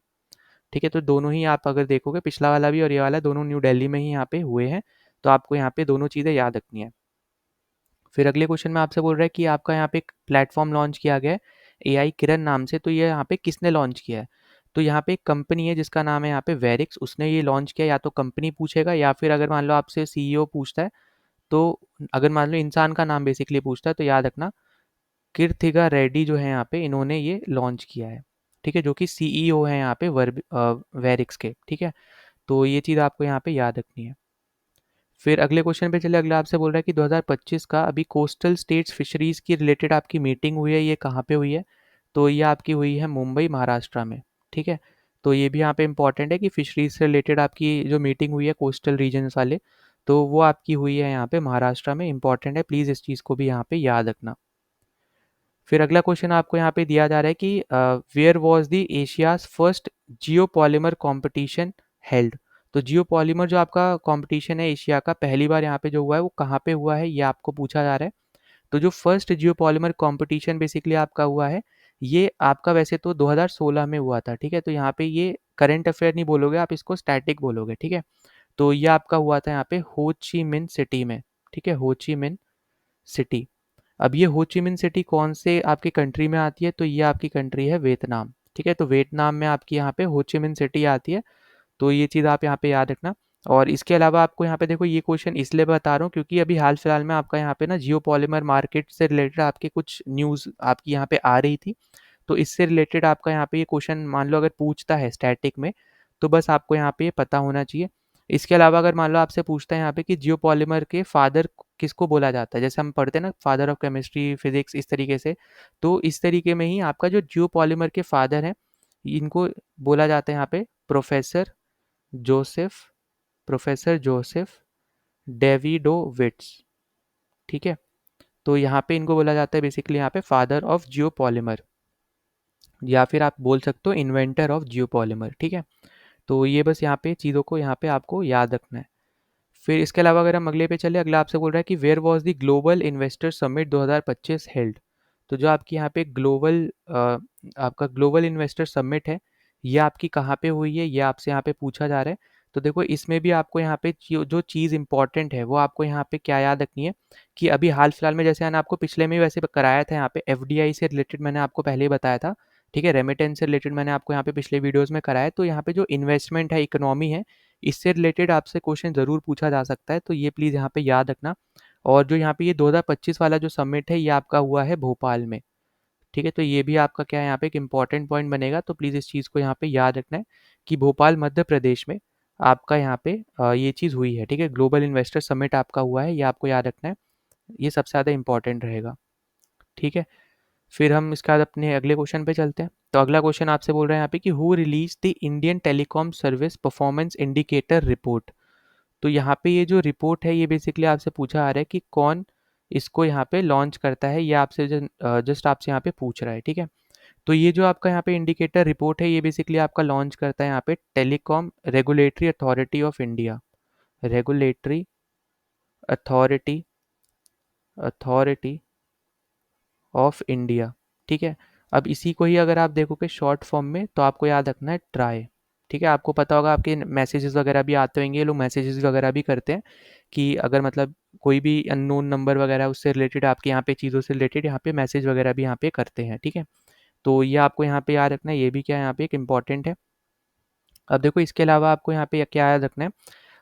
ठीक है, तो दोनों ही आप अगर देखोगे, पिछला वाला भी और ये वाला दोनों न्यू दिल्ली में ही यहाँ पे हुए हैं, तो आपको यहाँ पे दोनों चीज़ें याद रखनी है। फिर अगले क्वेश्चन में आपसे बोल रहा है कि आपका यहाँ पे एक प्लेटफॉर्म लॉन्च किया गया है एआई किरण नाम से, तो ये यहाँ पे किसने लॉन्च किया है? तो यहाँ पे एक कंपनी है जिसका नाम है यहाँ पे वेरिक्स, उसने ये लॉन्च किया। या तो कंपनी पूछेगा या फिर अगर मान लो आपसे सीईओ पूछता है, तो अगर मान लो इंसान का नाम बेसिकली पूछता है, तो याद रखना कीर्तिका रेड्डी जो है यहाँ पे, इन्होंने ये लॉन्च किया है। ठीक है, जो कि सीईओ है यहाँ पे वेरिक्स के। ठीक है, तो ये चीज़ आपको यहाँ पे याद रखनी है। फिर अगले क्वेश्चन पे चले। अगला आपसे बोल रहा है कि 2025 का अभी कोस्टल स्टेट्स फिशरीज की रिलेटेड आपकी मीटिंग हुई है, ये कहाँ पे हुई है? तो ये आपकी हुई है मुंबई महाराष्ट्र में। ठीक है, तो ये भी यहाँ पे इंपॉर्टेंट है कि फिशरीज से रिलेटेड आपकी जो मीटिंग हुई है कोस्टल रीजन्स वाले, तो वो आपकी हुई है यहाँ पे महाराष्ट्र में। इंपॉर्टेंट है, प्लीज़ इस चीज़ को भी यहाँ पे याद रखना। फिर अगला क्वेश्चन आपको यहाँ पे दिया जा रहा है कि where was the Asia's first geo polymer competition held? तो जियो पॉलीमर जो आपका कंपटीशन है एशिया का, पहली बार यहाँ पे जो हुआ है वो कहाँ पे हुआ है, ये आपको पूछा जा रहा है। तो जो first geo polymer competition basically आपका हुआ है, ये आपका वैसे तो 2016 में हुआ था। ठीक है, तो यहाँ पे ये करंट अफेयर नहीं बोलोगे आप, इसको स्टैटिक बोलोगे। ठीक है, तो ये आपका हुआ था यहाँ पे हो ची मिन सिटी में। ठीक है, हो ची मिन सिटी। अब ये हो ची मिन सिटी कौन से आपकी कंट्री में आती है? तो ये आपकी कंट्री है वियतनाम। ठीक है, तो वियतनाम में आपकी यहाँ पे हो ची मिन सिटी आती है, तो ये चीज़ आप यहाँ पे याद रखना। और इसके अलावा आपको यहाँ पे देखो, ये क्वेश्चन इसलिए बता रहा हूँ क्योंकि अभी हाल फिलहाल में आपका यहाँ पे ना जियो पॉलीमर मार्केट से रिलेटेड आपके कुछ न्यूज़ आपकी यहाँ पे आ रही थी, तो इससे रिलेटेड आपका यहाँ पे ये क्वेश्चन मान लो अगर पूछता है स्टैटिक में, तो बस आपको यहाँ पे ये पता होना चाहिए। इसके अलावा अगर मान लो आपसे पूछता है यहाँ पे कि जियो पॉलीमर के फादर किसको बोला जाता है, जैसे हम पढ़ते हैं ना फादर ऑफ केमिस्ट्री फिजिक्स, इस तरीके से, तो इस तरीके में ही आपका जो जियो पॉलीमर के फादर हैं, इनको बोला जाता है यहाँ पे जोसेफ प्रोफेसर जोसेफ डेविडोविट्स। ठीक है, तो यहाँ पे इनको बोला जाता है बेसिकली यहाँ पे फादर ऑफ जियो पॉलीमर, या फिर आप बोल सकते हो इन्वेंटर ऑफ जियो पॉलीमर। ठीक है, तो ये बस यहाँ पे चीज़ों को यहाँ पे आपको याद रखना है। फिर इसके अलावा अगर हम अगले पे चले, अगला आपसे बोल रहा है कि where was the global investor summit 2025 held? तो जो आपकी यहाँ पे आपका ग्लोबल इन्वेस्टर समिट है, ये आपकी कहाँ पे हुई है, ये आपसे यहाँ पे पूछा जा रहा है। तो देखो, इसमें भी आपको यहाँ पे जो चीज़ इंपॉर्टेंट है वो आपको यहाँ पे क्या याद रखनी है कि अभी हाल फिलहाल में, जैसे मैंने आपको पिछले में वैसे कराया था यहाँ पे एफडीआई से रिलेटेड, मैंने आपको पहले ही बताया था। ठीक है, रेमिटेंस से रिलेटेड मैंने आपको यहाँ पे पिछले वीडियोज़ में कराया है। तो यहाँ पे जो इन्वेस्टमेंट है, इकोनॉमी है, इससे रिलेटेड आपसे क्वेश्चन ज़रूर पूछा जा सकता है, तो ये प्लीज़ यहाँ पे याद रखना। और जो यहाँ पे ये 2025 वाला जो समिट है, ये आपका हुआ है भोपाल में। ठीक है, तो ये भी आपका क्या है यहाँ पे एक इंपॉर्टेंट पॉइंट बनेगा, तो प्लीज़ इस चीज़ को यहाँ पे याद रखना है कि भोपाल मध्य प्रदेश में आपका यहाँ पे ये चीज़ हुई है। ठीक है, ग्लोबल इन्वेस्टर समिट आपका हुआ है, ये आपको याद रखना है, ये सबसे ज़्यादा इंपॉर्टेंट रहेगा। ठीक है, फिर हम इसके बाद अपने अगले क्वेश्चन पे चलते हैं। तो अगला क्वेश्चन आपसे बोल रहे हैं यहाँ पे कि who release the Indian telecom service performance indicator report? तो यहाँ पे ये जो रिपोर्ट है, ये बेसिकली आपसे पूछा आ रहा है कि कौन इसको यहाँ पे लॉन्च करता है, ये आपसे जस्ट आपसे यहाँ पे पूछ रहा है। ठीक है, तो ये जो आपका यहाँ पे इंडिकेटर रिपोर्ट है, ये बेसिकली आपका लॉन्च करता है यहाँ पे telecom regulatory authority of India. Regulatory authority authority of India. ठीक है, अब इसी को ही अगर आप देखोगे शॉर्ट फॉर्म में, तो आपको याद रखना है ट्राई। ठीक है, आपको पता होगा आपके मैसेजेस वगैरह भी आते होंगे, ये लोग मैसेजेस वगैरह भी करते हैं कि अगर मतलब कोई भी अननोन नंबर वगैरह उससे रिलेटेड आपके यहाँ पे चीज़ों से रिलेटेड यहाँ पे मैसेज वगैरह भी यहाँ पे करते हैं। ठीक है, तो ये आपको यहाँ पे याद रखना है, ये भी क्या है यहाँ पे एक इम्पॉर्टेंट है। अब देखो, इसके अलावा आपको यहाँ पे क्या याद रखना है,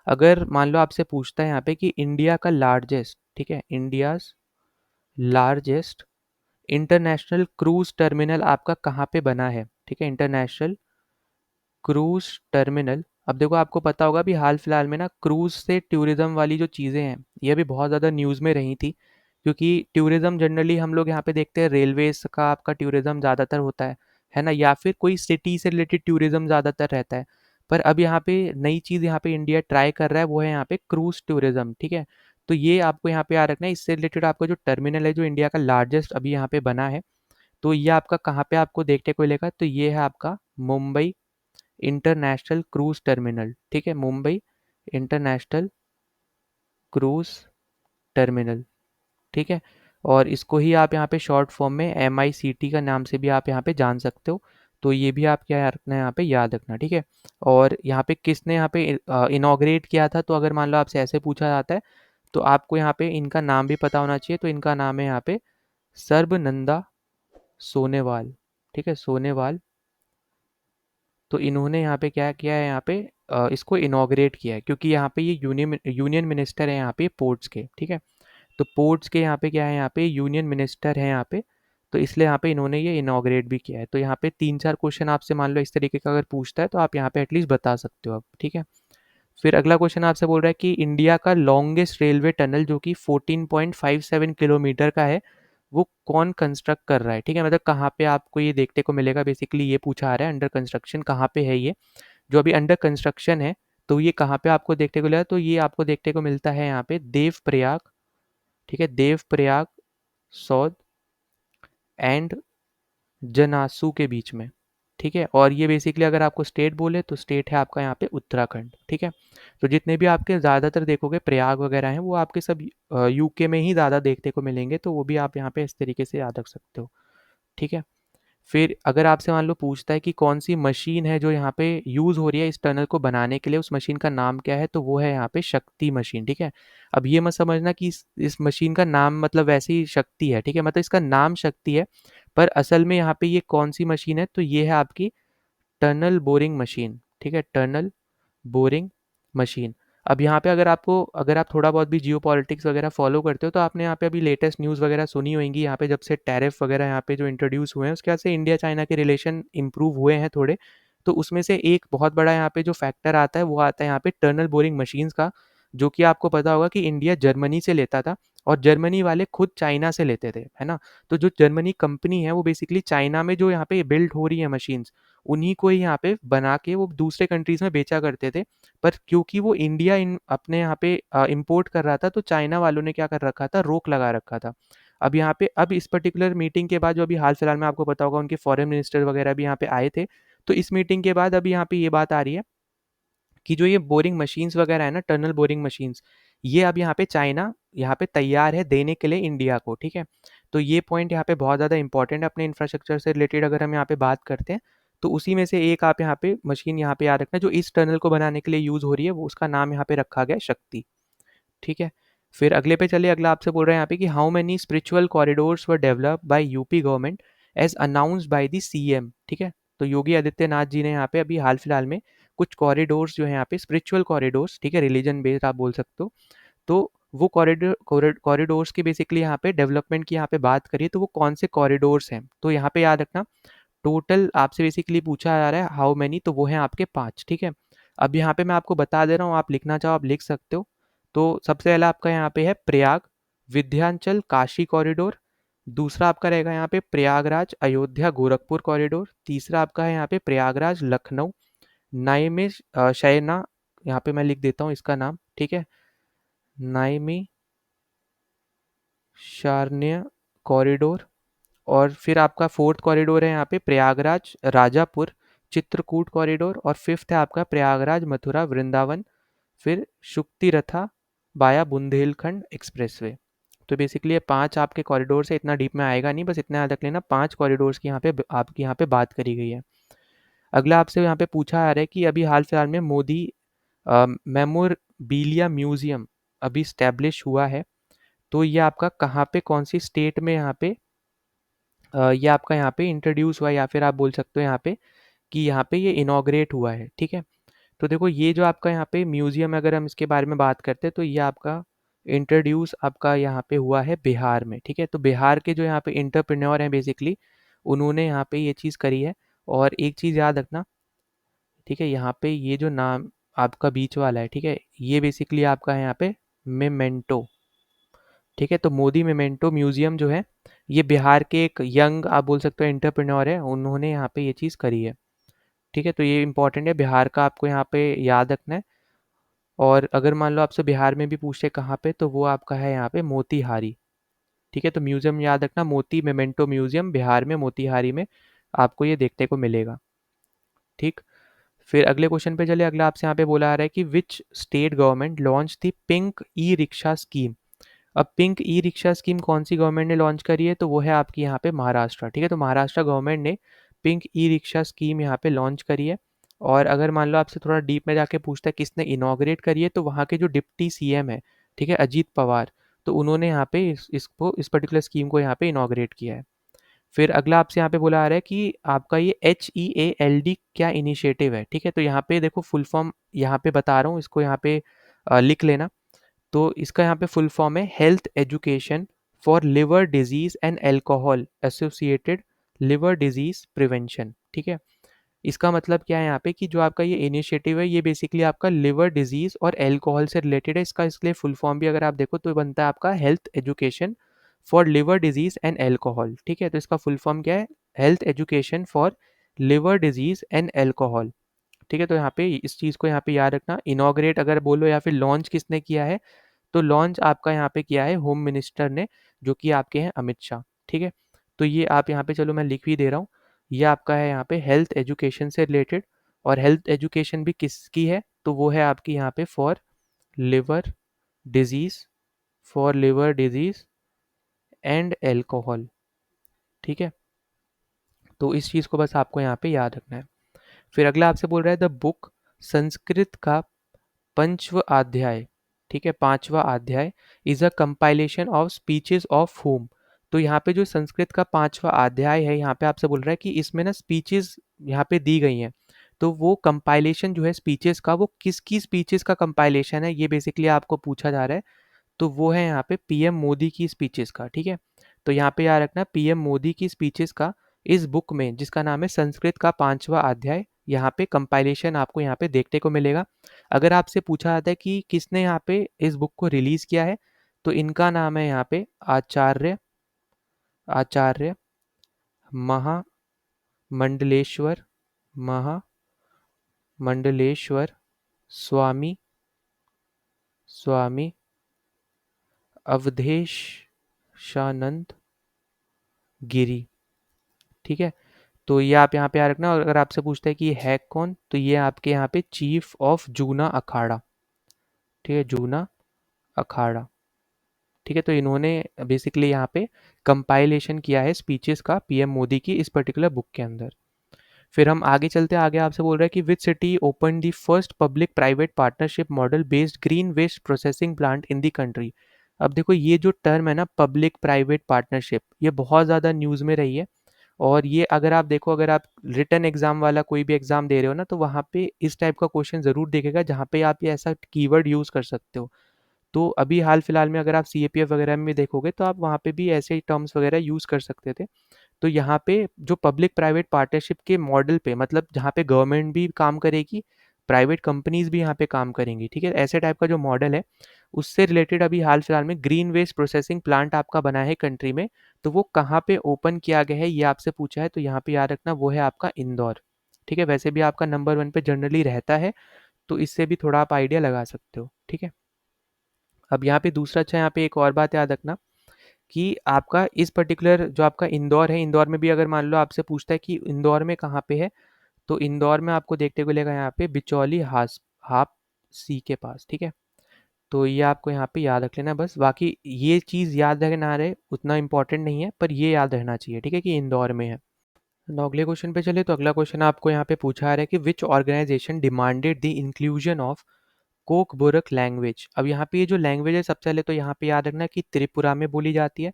अगर मान लो आपसे पूछता है यहाँ पे कि इंडिया का लार्जेस्ट, ठीक है, India's largest international cruise terminal आपका कहाँ पे बना है? ठीक है, इंटरनेशनल क्रूज टर्मिनल। अब देखो, आपको पता होगा अभी हाल फिलहाल में ना क्रूज से टूरिज्म वाली जो चीज़ें हैं, ये अभी बहुत ज़्यादा न्यूज़ में रही थी, क्योंकि टूरिज्म जनरली हम लोग यहाँ पे देखते हैं रेलवेज का आपका टूरिज्म ज़्यादातर होता है ना, या फिर कोई सिटी से रिलेटेड टूरिज्म ज़्यादातर रहता है। पर अब यहाँ पे नई चीज़ यहाँ पे इंडिया ट्राई कर रहा है, वो है यहाँ पे क्रूज टूरिज्म। ठीक है, तो ये आपको यहाँ पे याद रखना है, इससे रिलेटेड आपका जो टर्मिनल है जो इंडिया का लार्जेस्ट अभी यहाँ पे बना है, तो ये आपका कहाँ पे आपको देखने को मिलेगा? तो ये है आपका मुंबई इंटरनेशनल क्रूज टर्मिनल। ठीक है, मुंबई इंटरनेशनल क्रूज टर्मिनल। ठीक है, और इसको ही आप यहाँ पे शॉर्ट फॉर्म में MICT का नाम से भी आप यहाँ पे जान सकते हो। तो ये भी आप क्या रखना है यहाँ पे, याद रखना, ठीक है। और यहाँ पे किसने यहाँ पे इनॉग्रेट किया था, तो अगर मान लो आपसे ऐसे पूछा जाता है तो आपको यहाँ पे इनका नाम भी पता होना चाहिए। तो इनका नाम है यहाँ पे सर्बनंदा सोनेवाल, ठीक है, सोनेवाल। तो इन्होंने यहाँ पे क्या किया है, यहाँ पे इसको इनॉग्रेट किया है, क्योंकि यहाँ पे ये यूनियन यूनियन मिनिस्टर है यहाँ पे पोर्ट्स के, ठीक है। तो पोर्ट्स के यहाँ पे क्या है, यहाँ पे यूनियन मिनिस्टर है यहाँ पे, तो इसलिए यहाँ पे इन्होंने ये इनॉग्रेट भी किया है। तो यहाँ पे 3-4 क्वेश्चन आपसे मान लो इस तरीके का अगर पूछता है तो आप यहाँ पे एटलीस्ट बता सकते हो अब, ठीक है। फिर अगला क्वेश्चन आपसे बोल रहा है कि इंडिया का लॉन्गेस्ट रेलवे टनल जो कि 14.57 किलोमीटर का है, वो कौन कंस्ट्रक्ट कर रहा है, ठीक है। मतलब कहाँ पे आपको ये देखने को मिलेगा, बेसिकली ये पूछा आ रहा है अंडर कंस्ट्रक्शन कहाँ पे है ये, जो अभी अंडर कंस्ट्रक्शन है। तो ये कहाँ पे आपको देखने को मिलेगा, तो ये आपको देखने को मिलता है यहाँ पे देव प्रयाग, ठीक है, देव प्रयाग, सौद एंड जनासू के बीच में, ठीक है। और ये बेसिकली अगर आपको स्टेट बोले तो स्टेट है आपका यहाँ पे उत्तराखंड, ठीक है। तो जितने भी आपके ज़्यादातर देखोगे प्रयाग वगैरह हैं वो आपके सब यूके में ही ज़्यादा देखने को मिलेंगे, तो वो भी आप यहाँ पे इस तरीके से याद रख सकते हो, ठीक है। फिर अगर आपसे मान लो पूछता है कि कौन सी मशीन है जो यहाँ पे यूज़ हो रही है इस टनल को बनाने के लिए, उस मशीन का नाम क्या है, तो वो है यहाँ पे शक्ति मशीन, ठीक है। अब ये मत समझना कि इस मशीन का नाम मतलब वैसे ही शक्ति है, ठीक है, मतलब इसका नाम शक्ति है, पर असल में यहाँ पे ये कौन सी मशीन है, तो ये है आपकी टनल बोरिंग मशीन, ठीक है, टनल बोरिंग मशीन। अब यहाँ पे अगर आप थोड़ा बहुत भी जियो पॉलिटिक्स वगैरह फॉलो करते हो तो आपने यहाँ पे अभी लेटेस्ट न्यूज़ वगैरह सुनी होंगी, यहाँ पे जब से टैरिफ वगैरह यहाँ पे जो इंट्रोड्यूस हुए हैं उसके बाद से इंडिया चाइना के रिलेशन इंप्रूव हुए हैं थोड़े। तो उसमें से एक बहुत बड़ा यहाँ पे जो फैक्टर आता है वो आता है यहाँ पे टनल बोरिंग मशीन्स का, जो कि आपको पता होगा कि इंडिया जर्मनी से लेता था और जर्मनी वाले खुद चाइना से लेते थे, है ना। तो जो जर्मनी कंपनी है वो बेसिकली चाइना में जो यहाँ पे बिल्ड हो रही है मशीन्स, उन्हीं को ही यहाँ पे बना के वो दूसरे कंट्रीज में बेचा करते थे। पर क्योंकि वो इंडिया अपने यहाँ पे इंपोर्ट कर रहा था, तो चाइना वालों ने क्या कर रखा था, रोक लगा रखा था। अब यहाँ पे अब इस पर्टिकुलर मीटिंग के बाद जो अभी हाल फिलहाल में आपको पता होगा उनके फॉरेन मिनिस्टर वगैरह भी यहाँ पे आए थे, तो इस मीटिंग के बाद अभी यहाँ पे ये बात आ रही है कि जो ये बोरिंग मशीन्स वगैरह है ना, टनल बोरिंग मशीन्स, ये अब यहाँ पे चाइना यहाँ पे तैयार है देने के लिए इंडिया को, ठीक है। तो ये पॉइंट यहाँ पे बहुत ज़्यादा इंपॉर्टेंट है अपने इंफ्रास्ट्रक्चर से रिलेटेड अगर हम यहाँ पे बात करते हैं। तो उसी में से एक आप यहाँ पे मशीन यहाँ पे याद रखना जो इस टनल को बनाने के लिए यूज़ हो रही है, वो उसका नाम यहाँ पे रखा गया है शक्ति, ठीक है। फिर अगले पे चलिए, अगला आपसे बोल रहे हैं यहाँ पे कि how many spiritual corridors were develop by UP government as announced by the CM, ठीक है। तो योगी आदित्यनाथ जी ने यहाँ पे अभी हाल फिलहाल में कुछ कॉरिडोर्स जो है यहाँ पे स्पिरिचुअल कॉरिडोर्स, ठीक है, रिलीजन बेस्ड आप बोल सकते हो, तो वो कॉरिडोर्स की बेसिकली यहाँ पे डेवलपमेंट की यहाँ पे बात करिए, तो वो कौन से कॉरिडोर्स हैं, तो यहाँ पे याद रखना टोटल आपसे बेसिकली पूछा जा रहा है हाउ मैनी, तो वो हैं आपके 5, ठीक है। अब यहाँ पे मैं आपको बता दे रहा हूँ, आप लिखना चाहो आप लिख सकते हो। तो सबसे पहला आपका यहाँ पे है प्रयाग विंध्याचल काशी कॉरिडोर, दूसरा आपका रहेगा यहाँ पे प्रयागराज अयोध्या गोरखपुर कॉरिडोर, तीसरा आपका है यहाँ पे प्रयागराज लखनऊ नाइमी शयना, यहाँ पे मैं लिख देता हूँ इसका नाम, ठीक है, नाइमी शारण्य कॉरिडोर। और फिर आपका फोर्थ कॉरिडोर है यहाँ पे प्रयागराज राजापुर चित्रकूट कॉरिडोर, और फिफ्थ है आपका प्रयागराज मथुरा वृंदावन, फिर शुक्ति रथा बाया बुंदेलखंड एक्सप्रेसवे। तो बेसिकली ये 5 आपके कॉरिडोर से, इतना डीप में आएगा नहीं, बस इतना याद रख लेना 5 कॉरिडोर्स की यहाँ पे आपकी यहाँ पे बात करी गई है। अगला आपसे यहाँ पे पूछा आ रहा है कि अभी हाल फिलहाल में मोदी मेमोरबिलिया म्यूजियम अभी स्टैब्लिश हुआ है, तो ये आपका कहाँ पे कौन सी स्टेट में यहाँ पे ये आपका यहाँ पे इंट्रोड्यूस हुआ है, या फिर आप बोल सकते हो यहाँ पे कि यहाँ पे ये इनॉग्रेट हुआ है, ठीक है। तो देखो ये जो आपका यहाँ पे म्यूजियम है, अगर हम इसके बारे में बात करते हैं तो ये आपका इंट्रोड्यूस आपका यहाँ पे हुआ है बिहार में, ठीक है। तो बिहार के जो यहाँ पे इंटरप्रेन्योर हैं बेसिकली, उन्होंने यहाँ पे ये चीज़ करी है। और एक चीज़ याद रखना, ठीक है, यहाँ पे ये जो नाम आपका बीच वाला है, ठीक है, ये बेसिकली आपका है यहाँ पे मेमेंटो, ठीक है। तो मोदी मेमेंटो म्यूजियम जो है ये बिहार के एक यंग आप बोल सकते हो एंटरप्रेन्योर है, उन्होंने यहाँ पे ये चीज़ करी है, ठीक है। तो ये इंपॉर्टेंट है, बिहार का आपको यहाँ पे याद रखना है। और अगर मान लो आपसे बिहार में भी पूछे कहाँ पे, तो वो आपका है यहाँ पे मोतीहारी, ठीक है। तो म्यूजियम याद रखना, मोती मेमेंटो म्यूजियम बिहार में मोतीहारी में आपको ये देखने को मिलेगा, ठीक। फिर अगले क्वेश्चन पे चले, अगला आपसे यहाँ पे बोला आ रहा है कि which state government launch the pink e rickshaw scheme. अब पिंक ई रिक्शा स्कीम कौन सी गवर्नमेंट ने लॉन्च करी है, तो वो है आपकी यहाँ पे महाराष्ट्र, ठीक है। तो महाराष्ट्र गवर्नमेंट ने पिंक ई रिक्शा स्कीम यहाँ पे लॉन्च करी है। और अगर मान लो आपसे थोड़ा डीप में जाके पूछता है किसने इनॉग्रेट करी है, तो वहाँ के जो डिप्टी सीएम है, ठीक है, अजीत पवार, तो उन्होंने यहाँ पे इस पर्टिकुलर स्कीम को यहाँ पे इनॉग्रेट किया है। फिर अगला आपसे यहाँ पे बोला आ रहा है कि आपका ये HEALD क्या इनिशिएटिव है, ठीक है। तो यहाँ पे देखो फुल फॉर्म यहाँ पे बता रहा हूँ, इसको यहाँ पे लिख लेना। तो इसका यहाँ पे फुल फॉर्म है health education for liver disease and alcohol associated liver disease prevention, ठीक है। इसका मतलब क्या है यहाँ पे कि जो आपका ये इनिशिएटिव है, ये बेसिकली आपका लिवर डिजीज और एल्कोहल से रिलेटेड है। इसका इसलिए फुल फॉर्म भी अगर आप देखो तो बनता है आपका health education for liver disease and alcohol, ठीक है। तो इसका फुल फॉर्म क्या है, health education for liver disease and alcohol, ठीक है। तो यहाँ पे इस चीज़ को यहाँ पे याद रखना। इनॉग्रेट अगर बोलो या फिर लॉन्च किसने किया है, तो लॉन्च आपका यहाँ पे किया है होम मिनिस्टर ने, जो कि आपके हैं अमित शाह, ठीक है। तो ये आप यहाँ पे, चलो मैं लिख भी दे रहा हूँ, ये आपका है यहाँ पे हेल्थ एजुकेशन से रिलेटेड। और हेल्थ एजुकेशन भी किसकी है, तो वो है आपकी यहाँ पे liver disease for liver disease and alcohol, ठीक है। तो इस चीज़ को बस आपको यहाँ पे याद रखना है। फिर अगला आपसे बोल रहा है द बुक संस्कृत का पंचव अध्याय, ठीक है, पांचवा अध्याय is a compilation of speeches of home. तो यहाँ पे जो संस्कृत का पांचवा अध्याय है, यहाँ पे आपसे बोल रहा है कि इसमें ना स्पीचेस यहाँ पे दी गई हैं। तो वो कंपाइलेशन जो है स्पीचेस का, वो किसकी स्पीचेस का कंपाइलेशन है, ये बेसिकली आपको पूछा जा रहा है। तो वो है यहाँ पे पीएम मोदी की स्पीचेस का, ठीक है। तो यहाँ पे याद रखना पीएम मोदी की स्पीचेस का इस बुक में, जिसका नाम है संस्कृत का पांचवा अध्याय, यहाँ पे कंपाइलेशन आपको यहाँ पे देखने को मिलेगा। अगर आपसे पूछा जाता है कि किसने यहाँ पे इस बुक को रिलीज किया है, तो इनका नाम है यहाँ पे आचार्य आचार्य महामंडलेश्वर महामंडलेश्वर स्वामी स्वामी अवधेशानंद गिरी, ठीक है। तो ये आप यहाँ पे याद रखना। और अगर आपसे पूछता है कि ये है कौन, तो ये आपके यहाँ पे चीफ ऑफ जूना अखाड़ा, ठीक है, जूना अखाड़ा, ठीक है। तो इन्होंने बेसिकली यहाँ पे कंपाइलेशन किया है स्पीचेस का पीएम मोदी की इस पर्टिकुलर बुक के अंदर। फिर हम आगे चलते हैं, आगे आपसे बोल रहा है कि which city open the first public private partnership model based green waste processing plant in the country. अब देखो ये जो टर्म है ना, पब्लिक प्राइवेट पार्टनरशिप, ये बहुत ज़्यादा न्यूज़ में रही है। और ये अगर आप देखो, अगर आप रिटन एग्जाम वाला कोई भी एग्जाम दे रहे हो ना, तो वहाँ पे इस टाइप का क्वेश्चन ज़रूर देखेगा जहाँ पे आप ये ऐसा कीवर्ड यूज़ कर सकते हो। तो अभी हाल फिलहाल में अगर आप सीएपीएफ वगैरह में देखोगे, तो आप वहाँ पे भी ऐसे टर्म्स वगैरह यूज़ कर सकते थे। तो यहाँ पे जो पब्लिक प्राइवेट पार्टनरशिप के मॉडल पे, मतलब जहाँ पे गवर्नमेंट भी काम करेगी, प्राइवेट कंपनीज भी यहाँ पे काम करेंगी, ठीक है, ऐसे टाइप का जो मॉडल है, उससे रिलेटेड अभी हाल फिलहाल में ग्रीन वेस्ट प्रोसेसिंग प्लांट आपका बना है कंट्री में। तो वो कहाँ पे ओपन किया गया है, ये आपसे पूछा है। तो यहाँ पे याद रखना वो है आपका इंदौर, ठीक है। वैसे भी आपका नंबर 1 पे जनरली रहता है, तो इससे भी थोड़ा आप आइडिया लगा सकते हो, ठीक है। अब यहाँ पे दूसरा, अच्छा यहाँ पे एक और बात याद रखना कि आपका इस पर्टिकुलर जो आपका इंदौर है, इंदौर में भी अगर मान लो आपसे पूछता है कि इंदौर में कहाँ पे है, तो इंदौर में आपको देखने को मिलेगा यहाँ पे बिचौली हास हाप सी के पास, ठीक है। तो ये आपको यहाँ पे याद रख लेना बस। बाकी ये चीज़ याद रहे ना रहे उतना इंपॉर्टेंट नहीं है, पर ये याद रहना चाहिए, ठीक है, कि इंदौर में है। ना अगले क्वेश्चन पे चले, तो अगला क्वेश्चन आपको यहाँ पे पूछा आ रहा है कि which organization demanded the inclusion of Kokborok language. अब यहाँ पे ये जो लैंग्वेज है, सबसे पहले तो यहाँ पे याद रखना कि त्रिपुरा में बोली जाती है,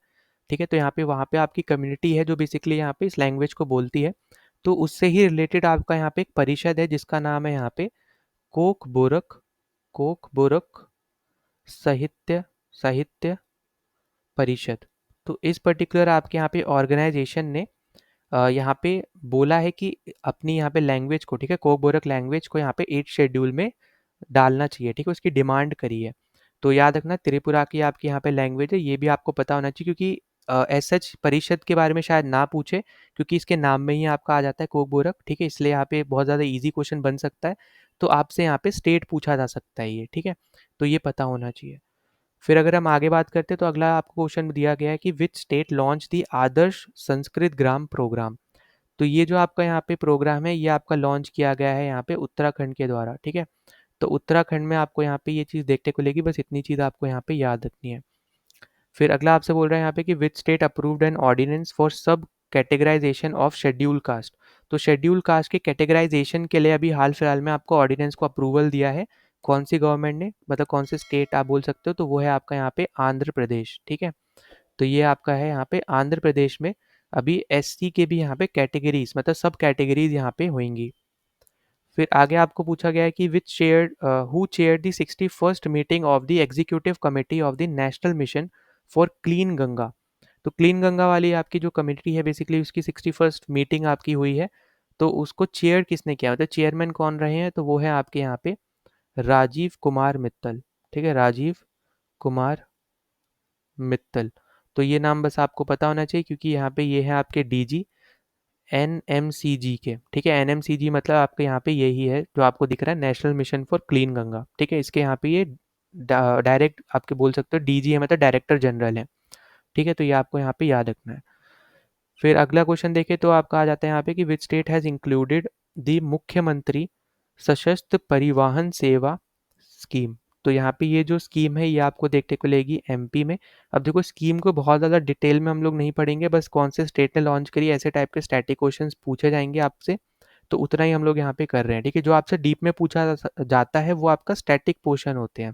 ठीक है। तो यहाँ पे वहाँ पे आपकी कम्युनिटी है जो बेसिकली यहाँ पे इस लैंग्वेज को बोलती है। तो उससे ही रिलेटेड आपका यहाँ पे एक परिषद है जिसका नाम है यहाँ पे कोकबोरक साहित्य साहित्य परिषद। तो इस पर्टिकुलर आपके यहाँ पे ऑर्गेनाइजेशन ने यहाँ पे बोला है कि अपनी यहाँ पे लैंग्वेज को, ठीक है, कोकबोरक लैंग्वेज को यहाँ पे 8 शेड्यूल में डालना चाहिए, ठीक है, उसकी डिमांड करी है। तो याद रखना त्रिपुरा की आपकी यहाँ पे लैंग्वेज है, ये भी आपको पता होना चाहिए, क्योंकि एज सच परिषद के बारे में शायद ना पूछे, क्योंकि इसके नाम में ही आपका आ जाता है कोकबोरक, ठीक है, इसलिए यहाँ पे बहुत ज़्यादा इजी क्वेश्चन बन सकता है। तो आपसे यहाँ पे स्टेट पूछा जा सकता है ये, ठीक है, तो ये पता होना चाहिए। फिर अगर हम आगे बात करते हैं, तो अगला आपको क्वेश्चन दिया गया है कि which state launch the Adarsh Sanskrit Gram programme. तो ये जो आपका यहाँ पे प्रोग्राम है, ये आपका लॉन्च किया गया है यहाँ पे उत्तराखंड के द्वारा, ठीक है। तो उत्तराखंड में आपको यहाँ पे ये चीज़ देखने को मिलेगी, बस इतनी चीज़ आपको यहाँ पे याद रखनी है। फिर अगला आपसे बोल रहा है यहाँ पे कि which state approved an ordinance for sub categorisation of scheduled caste. तो शेड्यूल कास्ट के कैटेगराइजेशन के लिए अभी हाल फिलहाल में आपको ऑर्डिनेंस को अप्रूवल दिया है। कौन सी गवर्नमेंट ने, मतलब कौन से स्टेट आप बोल सकते हो, तो वो है आपका यहाँ पे आंध्र प्रदेश। ठीक है, तो ये आपका है यहाँ पे आंध्र प्रदेश में अभी एससी के भी यहाँ पे कैटेगरीज, मतलब सब कैटेगरीज यहाँ पे होंगी। फिर आगे आपको पूछा गया है कि which chair who chair the 61st meeting of the executive committee of the national mission for clean Ganga. तो क्लीन गंगा वाली आपकी जो कमेटी है बेसिकली उसकी 61st मीटिंग आपकी हुई है, तो उसको चेयर किसने किया, मतलब चेयरमैन कौन रहे हैं, तो वो है आपके यहाँ पे राजीव कुमार मित्तल। ठीक है, राजीव कुमार मित्तल। तो ये नाम बस आपको पता होना चाहिए क्योंकि यहाँ पे ये है आपके डीजी एनएमसीजी के। ठीक है, एनएमसीजी मतलब आपके यहाँ पे यही है जो आपको दिख रहा है, national mission for clean Ganga. ठीक है, इसके यहाँ पे ये डायरेक्ट आपके बोल सकते हो डीजी है, मतलब डायरेक्टर जनरल है। ठीक है, तो ये आपको यहाँ पे याद रखना है। फिर अगला क्वेश्चन देखें तो आपका आ जाता है यहाँ पे कि which state has included the मुख्यमंत्री सशस्त्र परिवहन सेवा स्कीम। तो यहाँ पे ये जो स्कीम है ये आपको देखने को मिलेगी एमपी में। अब देखो स्कीम को बहुत ज़्यादा डिटेल में हम लोग नहीं पढ़ेंगे, बस कौन से स्टेट ने लॉन्च करी ऐसे टाइप के स्टैटिक क्वेश्चंस पूछे जाएंगे आपसे, तो उतना ही हम लोग यहाँ पे कर रहे हैं। ठीक है, जो आपसे डीप में पूछा जाता है वो आपका स्टैटिक पोर्शन होते हैं।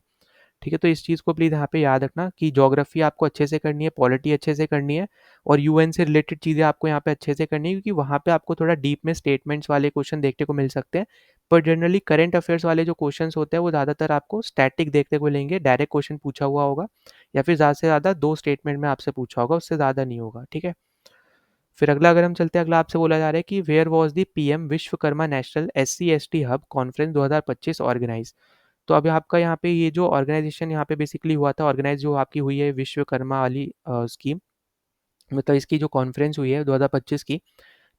ठीक है, तो इस चीज़ को प्लीज़ यहाँ पे याद रखना कि ज्योग्राफी आपको अच्छे से करनी है, पॉलिटी अच्छे से करनी है, और यूएन से रिलेटेड चीज़ें आपको यहाँ पे अच्छे से करनी है, क्योंकि वहाँ पे आपको थोड़ा डीप में स्टेटमेंट्स वाले क्वेश्चन देखने को मिल सकते हैं। पर जनरली करंट अफेयर्स वाले जो क्वेश्चंस होते हैं वो ज़्यादातर आपको स्टैटिक देखने को मिलेंगे, डायरेक्ट क्वेश्चन पूछा हुआ होगा या फिर ज़्यादा से ज़्यादा 2 स्टेटमेंट में आपसे पूछा होगा, उससे ज़्यादा नहीं होगा। ठीक है, फिर अगला अगर हम चलते हैं, अगला आपसे बोला जा रहा है कि where was the PM Vishwakarma national SC ST hub conference 2025 organise. तो अभी आपका यहाँ पे ये जो ऑर्गेनाइजेशन यहाँ पे बेसिकली हुआ था, ऑर्गेनाइज जो आपकी हुई है विश्वकर्मा वाली स्कीम, मतलब इसकी जो कॉन्फ्रेंस हुई है 2025 की,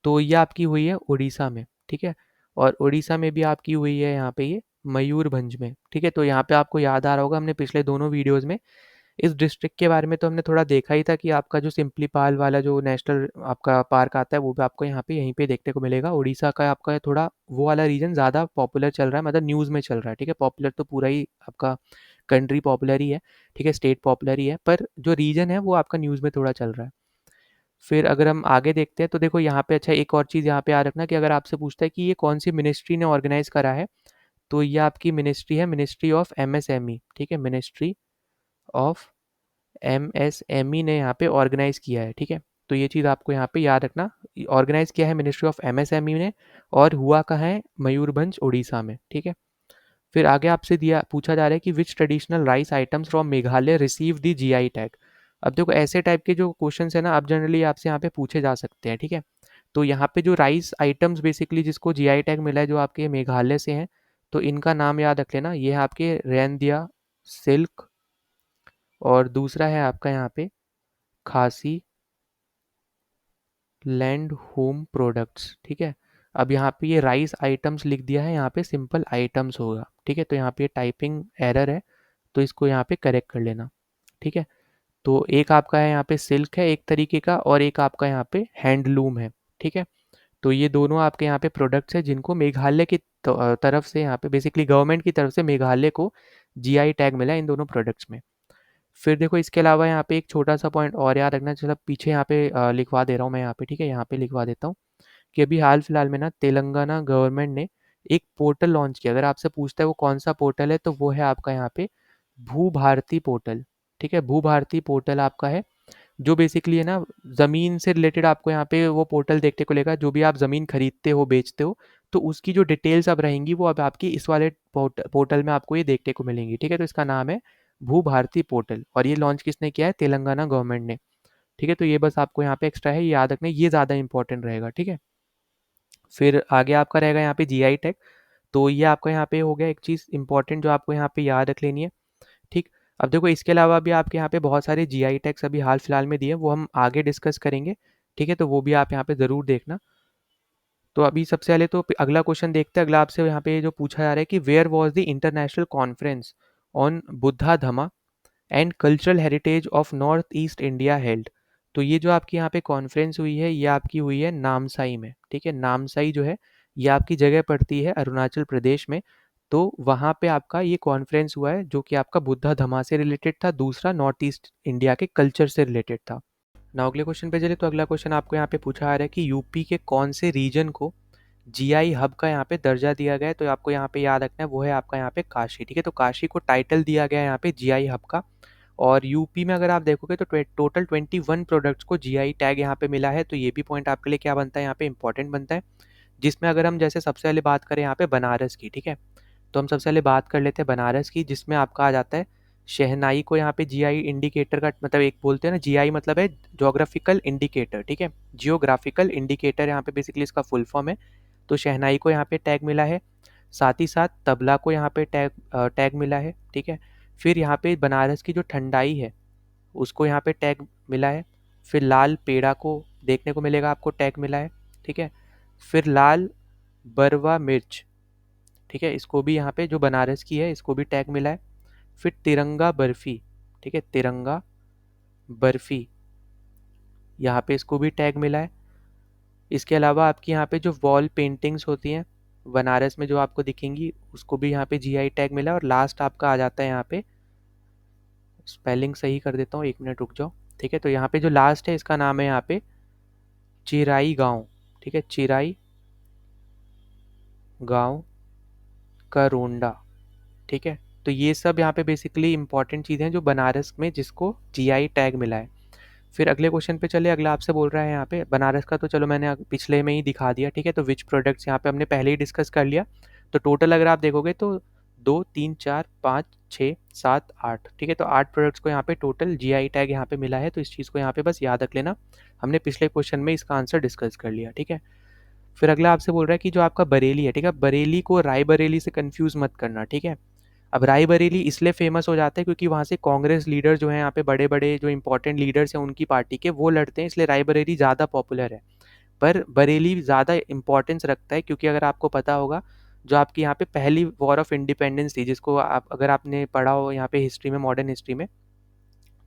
तो ये आपकी हुई है उड़ीसा में। ठीक है, और उड़ीसा में भी आपकी हुई है यहाँ पे ये मयूरभंज में। ठीक है, तो यहाँ पे आपको याद आ रहा होगा हमने पिछले दोनों वीडियोज़ में इस डिस्ट्रिक्ट के बारे में तो हमने थोड़ा देखा ही था कि आपका जो सिम्पलीपाल वाला जो नेशनल आपका पार्क आता है वो भी आपको यहाँ पे यहीं पे देखने को मिलेगा। उड़ीसा का आपका थोड़ा वो वाला रीजन ज़्यादा पॉपुलर चल रहा है, मतलब न्यूज़ में चल रहा है। ठीक है, पॉपुलर तो पूरा ही आपका कंट्री पॉपुलर ही है, ठीक है, स्टेट पॉपुलर ही है, पर जो रीजन है वो आपका न्यूज़ में थोड़ा चल रहा है। फिर अगर हम आगे देखते हैं तो देखो यहाँ पे अच्छा एक और चीज़ यहाँ पे याद रखना कि अगर आपसे पूछता है कि ये कौन सी मिनिस्ट्री ने ऑर्गेनाइज करा है, तो ये आपकी मिनिस्ट्री है, मिनिस्ट्री ऑफ एमएसएमई। ठीक है, मिनिस्ट्री ऑफ एमएसएमई ने यहाँ पे ऑर्गेनाइज किया है। ठीक है, तो ये चीज़ आपको यहाँ पे याद रखना, ऑर्गेनाइज किया है मिनिस्ट्री ऑफ एमएसएमई ने, और हुआ कहाँ है, मयूरभंज उड़ीसा में। ठीक है, फिर आगे आपसे दिया पूछा जा रहा है कि which traditional rice items from Meghalaya receive the GI tag. अब देखो ऐसे टाइप के जो क्वेश्चन है ना, अब जनरली आपसे यहाँ पे पूछे जा सकते हैं। ठीक है, तो यहाँ पे जो राइस आइटम्स बेसिकली जिसको जीआई टैग मिला है जो आपके मेघालय से हैं, तो इनका नाम याद रख लेना, ये है आपके रेंदिया सिल्क, और दूसरा है आपका यहाँ पे खासी लैंड होम प्रोडक्ट्स। ठीक है, अब यहाँ पे ये राइस आइटम्स लिख दिया है, यहाँ पे सिंपल आइटम्स होगा। ठीक है, तो यहाँ पे टाइपिंग एरर है, तो इसको यहाँ पे करेक्ट कर लेना। ठीक है, तो एक आपका है यहाँ पे सिल्क है एक तरीके का, और एक आपका यहाँ पे हैंडलूम है। ठीक है, तो ये दोनों आपके यहाँ पे प्रोडक्ट्स हैं जिनको मेघालय की तरफ से, यहाँ पे बेसिकली गवर्नमेंट की तरफ से मेघालय को जीआई टैग मिला है इन दोनों प्रोडक्ट्स में। फिर देखो इसके अलावा यहाँ पे एक छोटा सा पॉइंट और याद रखना, चलो पीछे यहाँ पे लिखवा दे रहा हूँ मैं यहाँ पे। ठीक है, यहाँ पे लिखवा देता हूँ कि अभी हाल फिलहाल में ना तेलंगाना गवर्नमेंट ने एक पोर्टल लॉन्च किया। अगर आपसे पूछता है वो कौन सा पोर्टल है, तो वो है आपका यहाँ पे भू भारती पोर्टल। ठीक है, भू भारती पोर्टल आपका है जो बेसिकली है ना ज़मीन से रिलेटेड आपको यहाँ पे वो पोर्टल देखने को मिलेगा। जो भी आप ज़मीन खरीदते हो बेचते हो, तो उसकी जो डिटेल्स अब रहेंगी वो अब आपकी इस वाले पोर्टल में आपको ये देखने को मिलेंगी। ठीक है, तो इसका नाम है भू भारती पोर्टल, और ये लॉन्च किसने किया है, तेलंगाना गवर्नमेंट ने। ठीक है, तो ये बस आपको यहाँ पे एक्स्ट्रा है, ये याद रखना, ये ज़्यादा इंपॉर्टेंट रहेगा। ठीक है, फिर आगे आपका रहेगा यहाँ पे जीआई टैग। तो ये आपका यहाँ पे हो गया एक चीज़ इंपॉर्टेंट जो आपको यहाँ पे याद रख लेनी है। ठीक, अब देखो इसके अलावा भी आपके यहाँ पे बहुत सारे जीआई टैग्स अभी हाल फिलहाल में दिए, वो हम आगे डिस्कस करेंगे। ठीक है, तो वो भी आप यहाँ पे ज़रूर देखना। तो अभी सबसे पहले तो अगला क्वेश्चन देखते हैं। अगला आपसे यहाँ पे जो पूछा जा रहा है कि where was the international conference on Buddha Dhamma and cultural heritage of north east India held. तो ये जो आपकी यहाँ पे कॉन्फ्रेंस हुई है ये आपकी हुई है नामसाई में। ठीक है, नामसाई जो है ये आपकी जगह पड़ती है अरुणाचल प्रदेश में। तो वहाँ पे आपका ये कॉन्फ्रेंस हुआ है जो कि आपका बुद्धा धमा से रिलेटेड था, दूसरा नॉर्थ ईस्ट इंडिया के कल्चर से रिलेटेड था। नाउ अगले क्वेश्चन पे चले तो अगला क्वेश्चन आपको यहाँ पे पूछा आ रहा है कि यूपी के कौन से रीजन को जीआई हब का यहाँ पे दर्जा दिया गया है, तो आपको यहाँ पे याद रखना है वो है आपका यहाँ पे काशी, ठीक है। तो काशी को टाइटल दिया गया है यहाँ पे जीआई हब का। और यूपी में अगर आप देखोगे तो टोटल 21 प्रोडक्ट्स को जीआई टैग यहाँ पे मिला है, तो ये भी पॉइंट आपके लिए क्या बनता है, यहाँ पे इंपॉर्टेंट बनता है। जिसमें अगर हम जैसे सबसे पहले बात करें यहाँ पे बनारस की, ठीक है, तो हम सबसे पहले बात कर लेते हैं बनारस की, जिसमें आपका आ जाता है शहनाई को यहाँ पे जीआई इंडिकेटर का मतलब एक बोलते हैं ना, जीआई मतलब है जोग्राफिकल इंडिकेटर, ठीक है, जियोग्राफिकल इंडिकेटर यहाँ पे बेसिकली इसका फुल फॉर्म है। तो शहनाई को यहाँ पे टैग मिला है, साथ ही साथ तबला को यहाँ पे टैग मिला है, ठीक है। फिर यहाँ पे बनारस की जो ठंडाई है उसको यहाँ पे टैग मिला है। फिर लाल पेड़ा को देखने को मिलेगा आपको टैग मिला है, ठीक है। फिर लाल बरवा मिर्च, ठीक है, इसको भी यहाँ पे जो बनारस की है इसको भी टैग मिला है। फिर तिरंगा बर्फी, ठीक है, तिरंगा बर्फी यहाँ पे इसको भी टैग मिला है। इसके अलावा आपकी यहाँ पे जो वॉल पेंटिंग्स होती हैं बनारस में जो आपको दिखेंगी उसको भी यहाँ पे जीआई टैग मिला है। और लास्ट आपका आ जाता है यहाँ पे, स्पेलिंग सही कर देता हूँ, 1 मिनट रुक जाओ, ठीक है। तो यहाँ पे जो लास्ट है इसका नाम है यहाँ पे चिराई गांव, ठीक है, चिराई गांव का रोंडा, ठीक है। तो ये सब यहाँ पे बेसिकली इंपॉर्टेंट चीज़ें हैं जो बनारस में जिसको जीआई टैग मिला है। फिर अगले क्वेश्चन पे चले, अगला आपसे बोल रहा है यहाँ पे बनारस का, तो चलो मैंने पिछले में ही दिखा दिया, ठीक है। तो विच प्रोडक्ट्स यहाँ पे हमने पहले ही डिस्कस कर लिया। तो टोटल अगर आप देखोगे तो 2 3 4 5 6 7 8, ठीक है। तो 8 प्रोडक्ट्स को यहाँ पे टोटल जीआई टैग यहाँ पे मिला है। तो इस चीज़ को यहाँ पे बस याद रख लेना, हमने पिछले क्वेश्चन में इसका आंसर डिस्कस कर लिया, ठीक है। फिर अगला आपसे बोल रहा है कि जो आपका बरेली है, ठीक है, बरेली को रायबरेली से कंफ्यूज मत करना, ठीक है। अब रायबरेली इसलिए फेमस हो जाता है क्योंकि वहाँ से कांग्रेस लीडर जो हैं यहाँ पे बड़े बड़े जो इंपॉर्टेंट लीडर्स हैं उनकी पार्टी के वो लड़ते हैं, इसलिए रायबरेली ज़्यादा पॉपुलर है। पर बरेली ज़्यादा इंपॉर्टेंस रखता है क्योंकि अगर आपको पता होगा जो आपकी यहाँ पे पहली वॉर ऑफ इंडिपेंडेंस थी, जिसको आप अगर आपने पढ़ा हो यहाँ पे हिस्ट्री में, मॉडर्न हिस्ट्री में,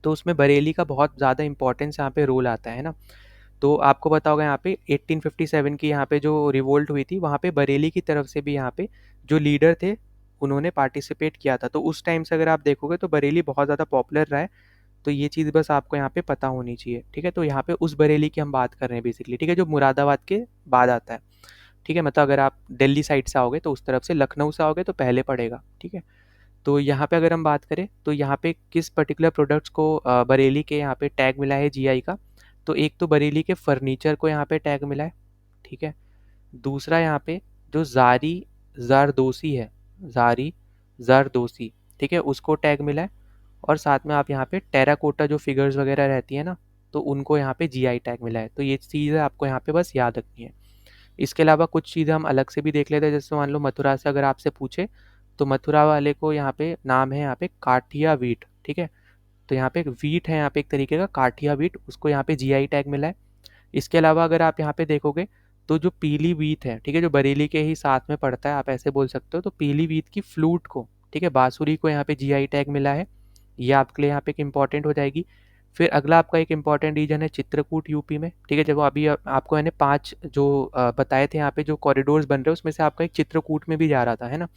तो उसमें बरेली का बहुत ज़्यादा इंपॉर्टेंस यहाँ पे रोल आता है ना। तो आपको पता होगा यहाँ पे 1857 की यहाँ पे जो रिवोल्ट हुई थी वहाँ पे बरेली की तरफ से भी यहाँ पे जो लीडर थे उन्होंने पार्टिसिपेट किया था। तो उस टाइम से अगर आप देखोगे तो बरेली बहुत ज़्यादा पॉपुलर रहा है। तो ये चीज़ बस आपको यहाँ पे पता होनी चाहिए, ठीक है। तो यहाँ पे उस बरेली की हम बात कर रहे हैं बेसिकली, ठीक है, जो मुरादाबाद के बाद आता है, ठीक है। मतलब अगर आप दिल्ली साइड से आओगे तो उस तरफ से, लखनऊ से आओगे तो पहले पड़ेगा, ठीक है। तो यहाँ पे अगर हम बात करें तो यहाँ पे किस पर्टिकुलर प्रोडक्ट्स को बरेली के यहाँ पे टैग मिला है जीआई का, तो एक तो बरेली के फर्नीचर को यहाँ पे टैग मिला है, ठीक है। दूसरा यहाँ पे जो ज़ारी ज़रदोसी है, ज़ारी ज़रदोसी, ठीक है, उसको टैग मिला है। और साथ में आप यहाँ पे टेराकोटा जो फिगर्स वगैरह रहती है ना, तो उनको यहाँ पे जीआई टैग मिला है। तो ये चीज़ें आपको यहाँ पे बस याद रखनी है। इसके अलावा कुछ चीज़ें हम अलग से भी देख लेते हैं, जैसे मान लो मथुरा से अगर आपसे पूछे तो मथुरा वाले को यहाँ पे नाम है यहाँ पे काठिया वीट, ठीक है। तो यहाँ पे एक वीट है, यहाँ पे एक तरीके का काठिया वीट, उसको यहाँ पे जीआई टैग मिला है। इसके अलावा अगर आप यहाँ पे देखोगे तो जो पीलीभीत है, ठीक है, जो बरेली के ही साथ में पड़ता है, आप ऐसे बोल सकते हो, तो पीलीभीत की फ्लूट को, ठीक है, बांसुरी को यहाँ पे जीआई टैग मिला है। ये आपके लिए यहाँ पे एक इम्पॉर्टेंट हो जाएगी। फिर अगला आपका एक इम्पॉर्टेंट रीजन है चित्रकूट यूपी में, ठीक है। जब अभी आपको मैंने 5 जो बताए थे यहाँ पे जो कॉरिडोर्स बन रहे हैं उसमें से आपका एक चित्रकूट में भी जा रहा था, है ना।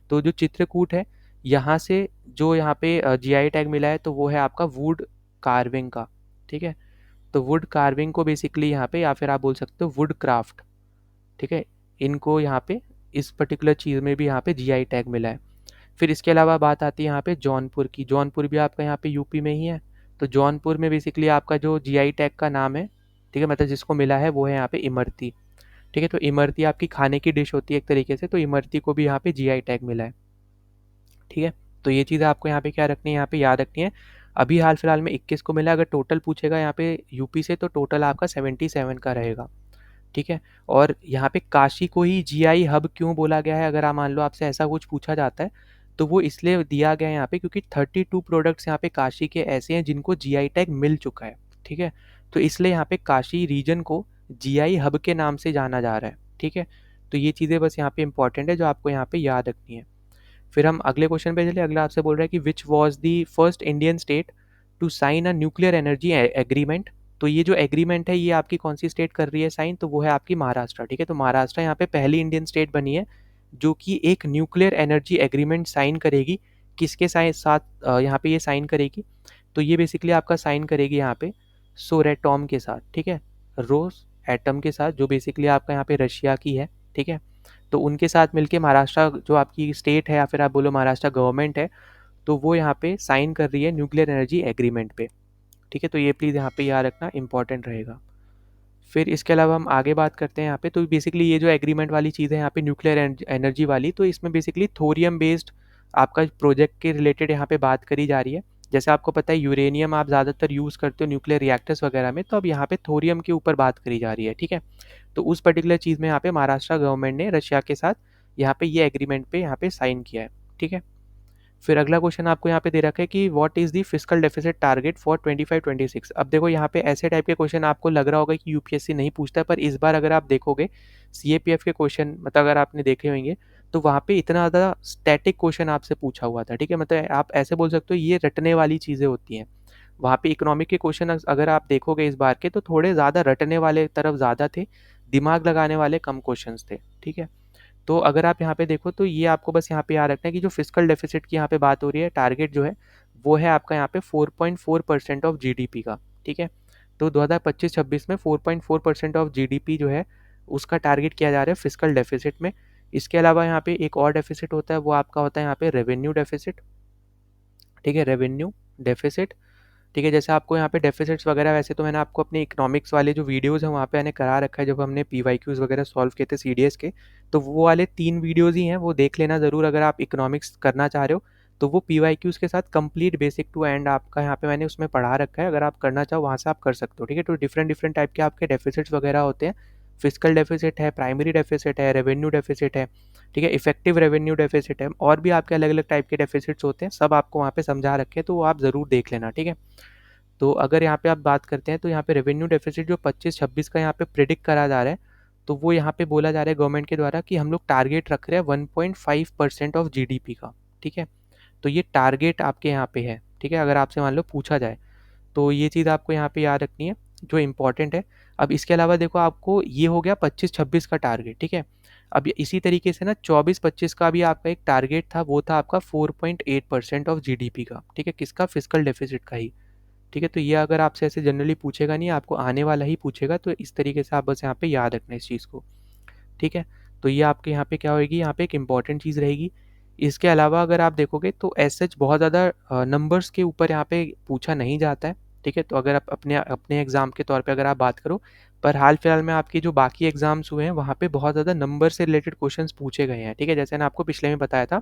तो जो चित्रकूट है यहाँ से जो यहाँ पे जीआई टैग मिला है तो वो है आपका वुड कार्विंग का, ठीक है। तो वुड कार्विंग को बेसिकली यहाँ पे, या फिर आप बोल सकते हो वुड क्राफ्ट, ठीक है, इनको यहाँ पे इस पर्टिकुलर चीज़ में भी यहाँ पे जीआई टैग मिला है। फिर इसके अलावा बात आती है यहाँ पे जौनपुर की, जौनपुर भी आपका यहाँ पे यूपी में ही है। तो जौनपुर में बेसिकली आपका जो जीआई टैग का नाम है, ठीक है, मतलब जिसको मिला है वो है यहाँ पे इमरती, ठीक है। तो इमरती आपकी खाने की डिश होती है एक तरीके से, तो इमरती को भी यहाँ पे जीआई टैग मिला है, ठीक है। तो ये चीज़ें आपको यहाँ पे क्या रखनी है, यहाँ पे याद रखनी है। अभी हाल फिलहाल में 21 को मिला, अगर टोटल पूछेगा यहाँ पे यूपी से तो टोटल आपका 77 का रहेगा, ठीक है। और यहाँ पे काशी को ही जीआई हब क्यों बोला गया है, अगर आप मान लो आपसे ऐसा कुछ पूछा जाता है तो वो इसलिए दिया गया है यहाँ पे क्योंकि 32 प्रोडक्ट्स यहाँ पे काशी के ऐसे हैं जिनको जीआई टैग मिल चुका है, ठीक है। तो इसलिए यहाँ पे काशी रीजन को जीआई हब के नाम से जाना जा रहा है, ठीक है। तो ये चीज़ें बस यहाँ पे इंपॉर्टेंट है जो आपको यहाँ पे याद रखनी है। फिर हम अगले क्वेश्चन पे चले, अगला आपसे बोल रहा है कि which was the first Indian state to sign a nuclear energy agreement. तो ये जो एग्रीमेंट है ये आपकी कौन सी स्टेट कर रही है साइन, तो वो है आपकी महाराष्ट्र, ठीक है। तो महाराष्ट्र यहाँ पे पहली इंडियन स्टेट बनी है जो कि एक न्यूक्लियर एनर्जी एग्रीमेंट साइन करेगी। किसके साथ यहाँ पे ये साइन करेगी, तो ये बेसिकली आपका साइन करेगी यहाँ पे सोरेटॉम के साथ, ठीक है, रोस एटम के साथ, जो बेसिकली आपका यहाँ पे रशिया की है, ठीक है। तो उनके साथ मिलके महाराष्ट्र जो आपकी स्टेट है या फिर आप बोलो महाराष्ट्र गवर्नमेंट है, तो वो यहाँ पे साइन कर रही है न्यूक्लियर एनर्जी एग्रीमेंट पे, ठीक है। तो ये प्लीज़ यहाँ पे याद रखना, इंपॉर्टेंट रहेगा। फिर इसके अलावा हम आगे बात करते हैं यहाँ पे, तो बेसिकली ये जो एग्रीमेंट वाली चीज़ है यहाँ पे न्यूक्लियर एनर्जी वाली, तो इसमें बेसिकली थोरियम बेस्ड आपका प्रोजेक्ट के रिलेटेड यहाँ पे बात करी जा रही है। जैसे आपको पता है यूरेनियम आप ज़्यादातर यूज़ करते हो न्यूक्लियर रिएक्टर्स वगैरह में, तो अब यहाँ पे थोरियम के ऊपर बात करी जा रही है, ठीक है। तो उस पर्टिकुलर चीज़ में यहाँ पे महाराष्ट्र गवर्नमेंट ने रशिया के साथ यहाँ पे ये एग्रीमेंट पे यहाँ पे साइन किया है, ठीक है। फिर अगला क्वेश्चन आपको यहाँ पे दे रखा है कि what is the fiscal deficit target for 25-26। अब देखो यहाँ पे ऐसे टाइप के क्वेश्चन आपको लग रहा होगा कि यूपीएससी नहीं पूछता, पर इस बार अगर आप देखोगे सीएपीएफ के क्वेश्चन, मतलब अगर आपने देखे होंगे तो वहाँ पे इतना ज़्यादा स्टैटिक क्वेश्चन आपसे पूछा हुआ था, ठीक है। मतलब आप ऐसे बोल सकते हो ये रटने वाली चीज़ें होती हैं। वहाँ पे इकोनॉमिक के क्वेश्चन अगर आप देखोगे इस बार के, तो थोड़े ज़्यादा रटने वाले तरफ ज़्यादा थे, दिमाग लगाने वाले कम क्वेश्चन थे, ठीक है। तो अगर आप यहाँ पे देखो तो ये आपको बस यहाँ पे याद रखना है कि जो फिस्कल डेफिसिट की यहाँ पे बात हो रही है, टारगेट जो है वो है आपका यहाँ पे 4.4% ऑफ जीडीपी का, ठीक है। तो 2025-26 में 4.4% ऑफ जीडीपी जो है उसका टारगेट किया जा रहा है फिस्कल डेफिसिट में। इसके अलावा यहाँ पे एक और डेफिसिट होता है, वो आपका होता है यहाँ पे रेवेन्यू डेफिसिट, ठीक है, रेवेन्यू डेफिसिट, ठीक है। जैसे आपको यहाँ पे डेफिसिट्स वगैरह वैसे तो मैंने आपको अपने इकोनॉमिक्स वाले जो वीडियोस हैं वहाँ पे मैंने करा रखा है, जब हमने पीवाईक्यूज़ वगैरह सॉल्व किए थे सीडीएस के, तो वो वाले 3 वीडियोस ही हैं, वो देख लेना ज़रूर अगर आप इकोनॉमिक्स करना चाह रहे हो। तो वो पीवाईक्यूज़ के साथ कंप्लीट बेसिक टू एंड आपका यहाँ पे मैंने उसमें पढ़ा रखा है, अगर आप करना चाहो वहाँ से आप कर सकते हो, ठीक है। तो डिफरेंट डिफरेंट टाइप के आपके डेफिसिट्स वगैरह होते हैं, फिजिकल डेफिसिट है, प्राइमरी डेफिसिट है, रेवेन्यू डेफिसिट है, ठीक है, इफेक्टिव रेवेन्यू डेफिसिट है, और भी आपके अलग अलग टाइप के डेफिसिट्स होते हैं, सब आपको वहाँ पे समझा रखे हैं, तो वो आप ज़रूर देख लेना, ठीक है। तो अगर यहाँ पे आप बात करते हैं तो यहाँ पे रेवेन्यू डेफिसिट जो 25-26 का यहाँ पे प्रिडिक्ट करा जा रहा है, तो वो यहाँ पे बोला जा रहा है गवर्नमेंट के द्वारा कि हम लोग टारगेट रख रहे हैं 1.5% ऑफ जीडीपी का, ठीक है। तो ये टारगेट आपके यहाँ पे है, ठीक है, अगर आपसे मान लो पूछा जाए तो ये चीज़ आपको यहाँ पे याद रखनी है जो इम्पोर्टेंट है। अब इसके अलावा देखो आपको ये हो गया 25-26 का टारगेट, ठीक है। अब इसी तरीके से ना 24-25 का भी आपका एक टारगेट था, वो था आपका 4.8% ऑफ जीडीपी का, ठीक है, किसका, फिस्कल डेफिसिट का ही, ठीक है। तो ये अगर आपसे ऐसे जनरली पूछेगा नहीं, आपको आने वाला ही पूछेगा, तो इस तरीके से आप बस यहाँ पे याद रखना इस चीज़ को, ठीक है। तो ये आपके यहाँ पे क्या होएगी, यहाँ पे एक इंपॉर्टेंट चीज़ रहेगी। इसके अलावा अगर आप देखोगे तो एज सच बहुत ज़्यादा नंबर्स के ऊपर यहाँ पे पूछा नहीं जाता है, ठीक है। तो अगर आप अपने अपने एग्ज़ाम के तौर पे अगर आप बात करो, पर हाल फिलहाल में आपकी जो बाकी एग्ज़ाम्स हुए हैं वहाँ पे बहुत ज़्यादा नंबर से रिलेटेड क्वेश्चंस पूछे गए हैं, ठीक है। जैसे मैंने आपको पिछले में बताया था,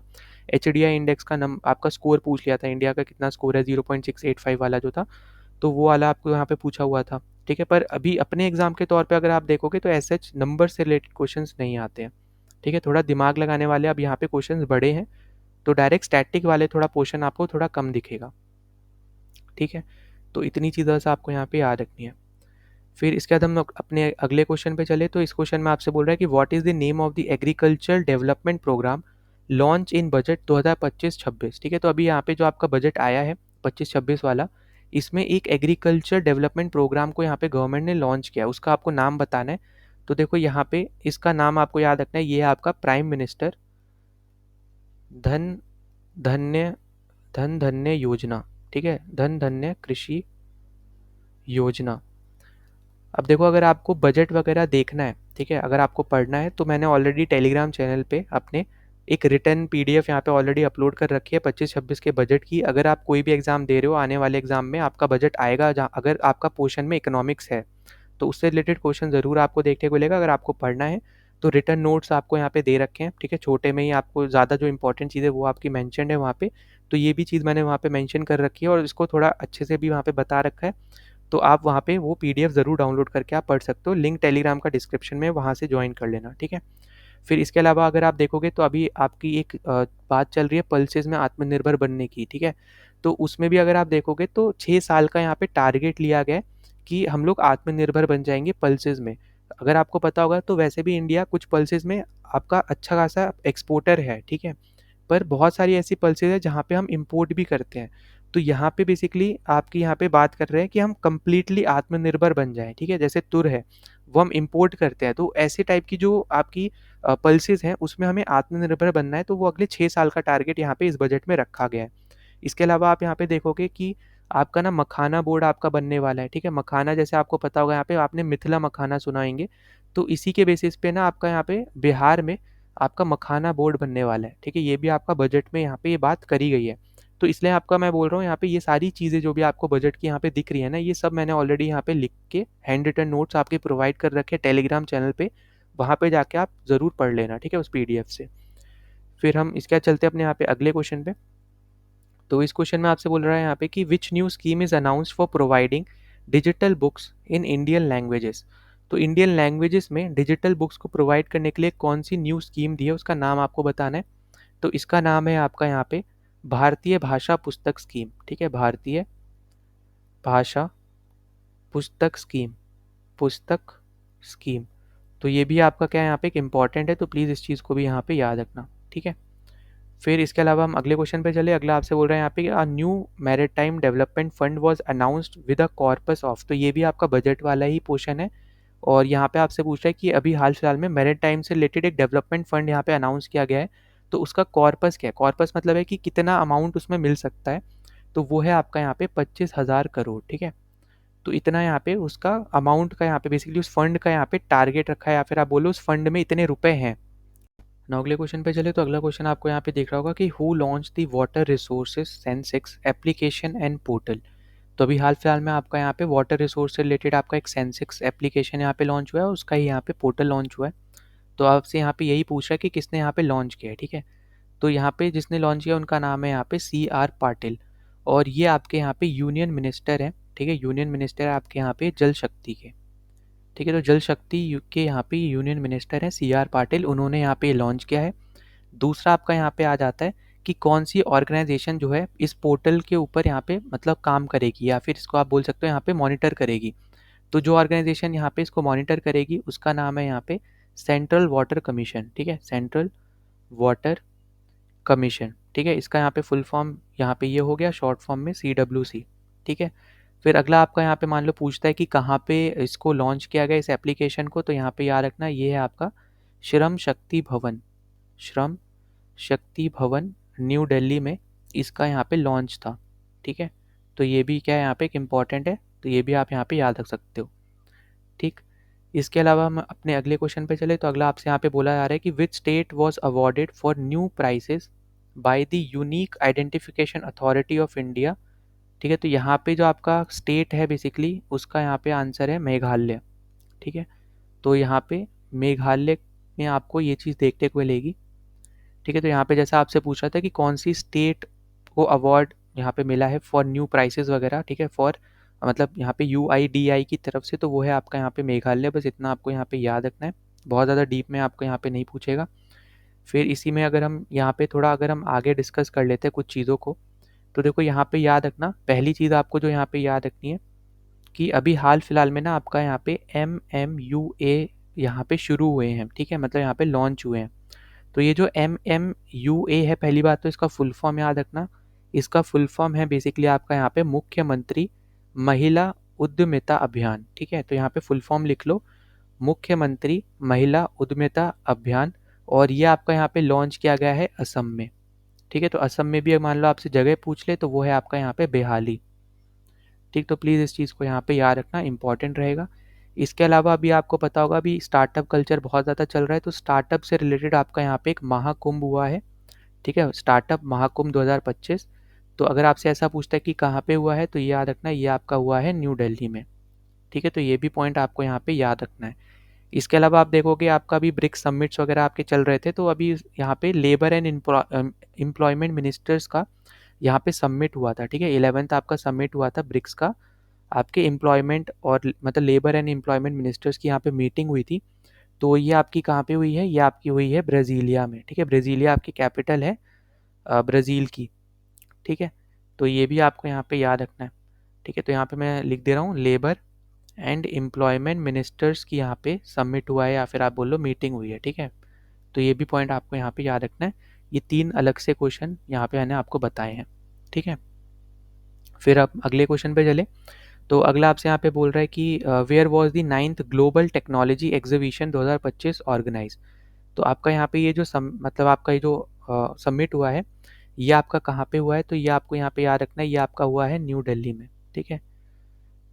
एचडीआई इंडेक्स का आपका स्कोर पूछ लिया था, इंडिया का कितना स्कोर है, 0.685 वाला जो था, तो वो वाला आपको यहाँ पे पूछा हुआ था, ठीक है। पर अभी अपने एग्जाम के तौर पे अगर आप देखोगे तो ऐसे नंबर से रिलेटेड क्वेश्चंस नहीं आते हैं, ठीक है। थोड़ा दिमाग लगाने वाले अब यहाँ पे क्वेश्चंस बड़े हैं, तो डायरेक्ट स्टैटिक वाले थोड़ा पोर्शन आपको थोड़ा कम दिखेगा, ठीक है। तो इतनी चीज़ें से आपको यहाँ पे याद रखनी है। फिर इसके बाद हम लोग अपने अगले क्वेश्चन पे चले, तो इस क्वेश्चन में आपसे बोल रहा है कि what is the name of the agriculture development programme launch in budget 2025-26, ठीक है। तो अभी यहाँ पे जो आपका बजट आया है 25-26 वाला, इसमें एक एग्रीकल्चर डेवलपमेंट प्रोग्राम को यहाँ पे गवर्नमेंट ने लॉन्च किया, उसका आपको नाम बताना है। तो देखो यहाँ पे इसका नाम आपको याद रखना है, ये है आपका प्राइम मिनिस्टर धन धन्य धन धन्य योजना, ठीक है, धन धन्य कृषि योजना। अब देखो अगर आपको बजट वगैरह देखना है, ठीक है, अगर आपको पढ़ना है, तो मैंने ऑलरेडी टेलीग्राम चैनल पे अपने एक रिटर्न पीडीएफ यहाँ पे ऑलरेडी अपलोड कर रखी है 25-26 के बजट की। अगर आप कोई भी एग्ज़ाम दे रहे हो, आने वाले एग्ज़ाम में आपका बजट आएगा, जहाँ अगर आपका पोर्शन में इकोनॉमिक्स है तो उससे रिलेटेड क्वेश्चन ज़रूर आपको देखने को मिलेगा। अगर आपको पढ़ना है तो रिटर्न नोट्स आपको यहाँ पे दे रखे हैं, ठीक है, छोटे में ही आपको ज़्यादा जो इंपॉर्टेंट चीज़ है वो आपकी मैंशनड है वहाँ पे। तो ये भी चीज़ मैंने वहाँ पे मेंशन कर रखी है और इसको थोड़ा अच्छे से भी वहाँ पे बता रखा है, तो आप वहाँ पे वो पीडीएफ ज़रूर डाउनलोड करके आप पढ़ सकते हो। लिंक टेलीग्राम का डिस्क्रिप्शन में, वहाँ से ज्वाइन कर लेना, ठीक है। फिर इसके अलावा अगर आप देखोगे तो अभी आपकी एक बात चल रही है पल्सेस में आत्मनिर्भर बनने की, ठीक है। तो उसमें भी अगर आप देखोगे तो 6 साल का यहाँ पे टारगेट लिया गया है कि हम लोग आत्मनिर्भर बन जाएंगे पल्सेस में। अगर आपको पता होगा तो वैसे भी इंडिया कुछ पल्सेस में आपका अच्छा खासा एक्सपोर्टर है, ठीक है, पर बहुत सारी ऐसी पल्सेस है जहाँ पे हम इंपोर्ट भी करते हैं। तो यहाँ पे बेसिकली आपकी यहाँ पे बात कर रहे हैं कि हम कंप्लीटली आत्मनिर्भर बन जाएं, ठीक है। जैसे तुर है वो हम इंपोर्ट करते हैं, तो ऐसे टाइप की जो आपकी पल्सेस हैं उसमें हमें आत्मनिर्भर बनना है, तो वो अगले 6 साल का टारगेट यहाँ पे इस बजट में रखा गया है। इसके अलावा आप यहाँ पे देखोगे कि आपका ना मखाना बोर्ड आपका बनने वाला है, ठीक है। मखाना जैसे आपको पता होगा, यहाँ पे आपने मिथिला मखाना सुना होंगे, तो इसी के बेसिस पे ना आपका यहाँ पे बिहार में आपका मखाना बोर्ड बनने वाला है, ठीक है। ये भी आपका बजट में यहाँ पे ये बात करी गई है। तो इसलिए आपका मैं बोल रहा हूँ यहाँ पे ये सारी चीज़ें जो भी आपको बजट की यहाँ पे दिख रही है ना, ये सब मैंने ऑलरेडी यहाँ पे लिख के हैंड रिटन नोट्स आपके प्रोवाइड कर रखे हैं टेलीग्राम चैनल पे। वहाँ पे जाके आप ज़रूर पढ़ लेना, ठीक है, उस पीडीएफ से। फिर हम इसके बाद चलते हैं अपने यहाँ पे अगले क्वेश्चन पे। तो इस क्वेश्चन में आपसे बोल रहा है यहाँ पे कि which new scheme is announced for providing digital books in Indian languages. तो इंडियन लैंग्वेजेस में डिजिटल बुक्स को प्रोवाइड करने के लिए कौन सी न्यू स्कीम दी है, उसका नाम आपको बताना है। तो इसका नाम है आपका यहाँ पे भारतीय भाषा पुस्तक स्कीम, ठीक है, भारतीय भाषा पुस्तक स्कीम, पुस्तक स्कीम। तो ये भी आपका क्या है यहाँ पे एक इम्पॉर्टेंट है, तो प्लीज़ इस चीज़ को भी यहाँ पे याद रखना, ठीक है। फिर इसके अलावा हम अगले क्वेश्चन पे चले। अगला आपसे बोल रहे हैं यहाँ पे, a new maritime development fund was announced with a corpus of. तो ये भी आपका बजट वाला ही पोर्शन है, और यहाँ पे आपसे पूछ रहा है कि अभी हाल फिलहाल में मैरिटाइम से रिलेटेड एक डेवलपमेंट फंड यहाँ पे अनाउंस किया गया है, तो उसका कॉर्पस क्या है। कॉर्पस मतलब है कि कितना अमाउंट उसमें मिल सकता है, तो वो है आपका यहाँ पे 25,000 करोड़, ठीक है। तो इतना यहाँ पे उसका अमाउंट का यहाँ पे बेसिकली उस फंड का यहाँ पे टारगेट रखा है, या फिर आप बोलो उस फंड में इतने रुपए हैं। ना अगले क्वेश्चन पे चले, तो अगला क्वेश्चन आपको यहाँ पे देख रहा होगा कि who launch the water resources Sensex application and portal. तो अभी हाल फिलहाल में आपका यहाँ पे वाटर रिसोर्स से रिलेटेड आपका एक सेंसेक्स एप्लीकेशन यहाँ पे लॉन्च हुआ है, उसका ही यहाँ पे पोर्टल लॉन्च हुआ है। तो आपसे यहाँ पे यही पूछ रहा है कि किसने यहाँ पे लॉन्च किया है, ठीक है। तो यहाँ पे जिसने लॉन्च किया उनका नाम है यहाँ पे CR पाटिल, और ये आपके यहाँ पे यूनियन मिनिस्टर है, ठीक है। यूनियन मिनिस्टर है आपके यहाँ पे जल शक्ति के, ठीक है। तो जल शक्ति के यहाँ पे यूनियन मिनिस्टर है CR पाटिल, उन्होंने यहाँ पे लॉन्च किया है। दूसरा आपका यहाँ पे आ जाता है कि कौन सी ऑर्गेनाइजेशन जो है इस पोर्टल के ऊपर यहाँ पे मतलब काम करेगी, या फिर इसको आप बोल सकते हो यहाँ पे मॉनिटर करेगी। तो जो ऑर्गेनाइजेशन यहाँ पे इसको मॉनिटर करेगी उसका नाम है यहाँ पे सेंट्रल वाटर कमीशन, ठीक है, सेंट्रल वाटर कमीशन, ठीक है। इसका यहाँ पे फुल फॉर्म यहाँ पे ये हो गया, शॉर्ट फॉर्म में CWC, ठीक है। फिर अगला आपका यहाँ पे मान लो पूछता है कि कहाँ पे इसको लॉन्च किया गया इस एप्लीकेशन को, तो यहाँ पे याद रखना ये है आपका श्रम शक्ति भवन, श्रम शक्ति भवन न्यू दिल्ली में इसका यहाँ पे लॉन्च था, ठीक है। तो ये भी क्या है यहाँ पे एक इम्पॉर्टेंट है, तो ये भी आप यहाँ पे याद रख सकते हो, ठीक। इसके अलावा हम अपने अगले क्वेश्चन पे चले, तो अगला आपसे यहाँ पे बोला जा रहा है कि which state was awarded for new prices by the unique identification authority of India, ठीक है। तो यहाँ पे जो आपका स्टेट है बेसिकली उसका यहाँ पे आंसर है मेघालय, ठीक है। तो यहाँ पे मेघालय में आपको ये चीज़ देखने को मिलेगी, ठीक है। तो यहाँ पे जैसा आपसे पूछ रहा था कि कौन सी स्टेट को अवार्ड यहाँ पे मिला है फॉर न्यू प्राइसेस वगैरह, ठीक है, फॉर मतलब यहाँ पे UIDI की तरफ से, तो वो है आपका यहाँ पे मेघालय। बस इतना आपको यहाँ पे याद रखना है, बहुत ज़्यादा डीप में आपको यहाँ पे नहीं पूछेगा। फिर इसी में अगर हम यहाँ पे थोड़ा अगर हम आगे डिस्कस कर लेते हैं कुछ चीज़ों को, तो देखो यहाँ पे याद रखना, पहली चीज़ आपको जो यहाँ पे याद रखनी है कि अभी हाल फिलहाल में ना आपका यहाँ पे MMUA यहाँ पे शुरू हुए हैं, ठीक है, मतलब यहाँ पे लॉन्च हुए हैं। तो ये जो MMUA है, पहली बात तो इसका फुल फॉर्म याद रखना, इसका फुल फॉर्म है बेसिकली आपका यहाँ पे मुख्यमंत्री महिला उद्यमिता अभियान, ठीक है। तो यहाँ पे फुल फॉर्म लिख लो, मुख्यमंत्री महिला उद्यमिता अभियान, और ये आपका यहाँ पे लॉन्च किया गया है असम में, ठीक है। तो असम में भी मान लो आपसे जगह पूछ ले तो वो है आपका यहाँ पे बेहाली, ठीक। तो प्लीज़ इस चीज़ को यहाँ पे याद रखना, इंपॉर्टेंट रहेगा। इसके अलावा अभी आपको पता होगा अभी स्टार्टअप कल्चर बहुत ज़्यादा चल रहा है, तो स्टार्टअप से रिलेटेड आपका यहाँ पे एक महाकुंभ हुआ है, ठीक है, स्टार्टअप महाकुंभ 2025। तो अगर आपसे ऐसा पूछता है कि कहाँ पे हुआ है, तो ये याद रखना ये आपका हुआ है न्यू दिल्ली में, ठीक है। तो ये भी पॉइंट आपको यहाँ पे याद रखना है। इसके अलावा आप देखोगे आपका अभी ब्रिक्स समिट्स वगैरह आपके चल रहे थे, तो अभी यहाँ पे लेबर एंड एम्प्लॉयमेंट मिनिस्टर्स का यहाँ पे समिट हुआ था, ठीक है। 11th आपका समिट हुआ था ब्रिक्स का, आपके एम्प्लॉयमेंट और मतलब लेबर एंड एम्प्लॉयमेंट मिनिस्टर्स की यहाँ पे मीटिंग हुई थी। तो ये आपकी कहाँ पे हुई है, ये आपकी हुई है ब्राज़ीलिया में, ठीक है। ब्राज़ीलिया आपकी कैपिटल है ब्राज़ील की, ठीक है। तो ये भी आपको यहाँ पे याद रखना है, ठीक है। तो यहाँ पे मैं लिख दे रहा हूँ लेबर एंड एम्प्लॉयमेंट मिनिस्टर्स की यहाँ पे समिट हुआ है, या फिर आप बोल लो मीटिंग हुई है, ठीक है। तो ये भी पॉइंट आपको यहाँ पे याद रखना है। ये 3 अलग से क्वेश्चन यहाँ पे मैंने आपको बताए हैं, ठीक है। फिर आप अगले क्वेश्चन पे चले, तो अगला आपसे यहाँ पे बोल रहा है कि where was the 9th global technology exhibition 2025 organise. तो आपका यहाँ पे ये जो मतलब आपका ये जो सबमिट हुआ है, ये आपका कहाँ पे हुआ है, तो ये आपको यहाँ पे याद रखना है, ये आपका हुआ है न्यू दिल्ली में, ठीक है।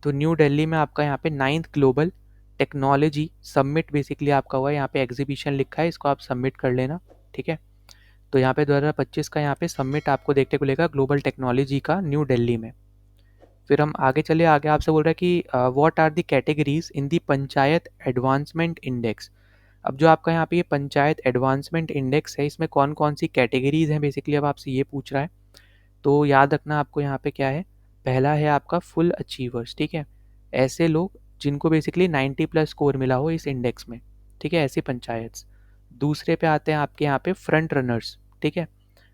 तो न्यू दिल्ली में आपका यहाँ पे 9th global technology summit basically आपका हुआ है, यहाँ पे एग्जीबिशन लिखा है, इसको आप सबमिट कर लेना, ठीक है। तो यहाँ पे 2025 का यहाँ पे समिट आपको देखने को मिलेगा ग्लोबल टेक्नोलॉजी का न्यू दिल्ली में। फिर हम आगे चले, आगे आपसे बोल रहा है कि what are the categories in the panchayat advancement index. अब जो आपका यहाँ पे ये पंचायत एडवांसमेंट इंडेक्स है, इसमें कौन कौन सी कैटेगरीज हैं बेसिकली, अब आपसे ये पूछ रहा है। तो याद रखना आपको यहाँ पे क्या है, पहला है आपका फुल अचीवर्स, ठीक है, ऐसे लोग जिनको बेसिकली 90 प्लस स्कोर मिला हो इस इंडेक्स में, ठीक है, ऐसी पंचायत। दूसरे पे आते हैं आपके यहाँ पे फ्रंट रनर्स, ठीक है।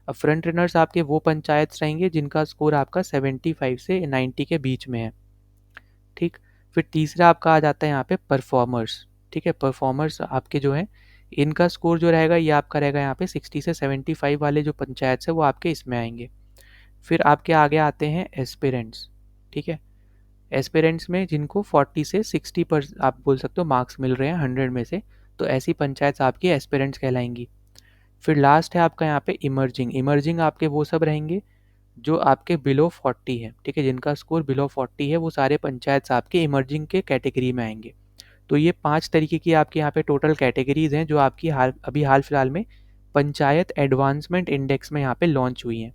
अब फ्रंट रनर्स आपके वो पंचायत रहेंगे जिनका स्कोर आपका 75 से 90 के बीच में है, ठीक। फिर तीसरा आपका आ जाता है यहाँ पे परफॉर्मर्स, ठीक है, परफॉर्मर्स आपके जो हैं इनका स्कोर जो रहेगा ये आपका रहेगा यहाँ पे 60 से 75 वाले जो पंचायत है वो आपके इसमें आएंगे। फिर आपके आगे आते हैं एस्पिरेंट्स, ठीक है, एस्पिरेंट्स में जिनको 40 से 60 पर आप बोल सकते हो मार्क्स मिल रहे हैं 100 में से, तो ऐसी पंचायत आपकी एस्पिरेंट्स कहलाएंगी। फिर लास्ट है आपका यहाँ पे इमर्जिंग, इमर्जिंग आपके वो सब रहेंगे जो आपके बिलो 40 है, ठीक है, जिनका स्कोर बिलो 40 है, वो सारे पंचायत आपके इमर्जिंग के कैटेगरी में आएंगे। तो ये 5 तरीके की आपके यहाँ पे टोटल कैटेगरीज हैं जो आपकी अभी हाल फिलहाल में पंचायत एडवांसमेंट इंडेक्स में यहाँ पे लॉन्च हुई हैं,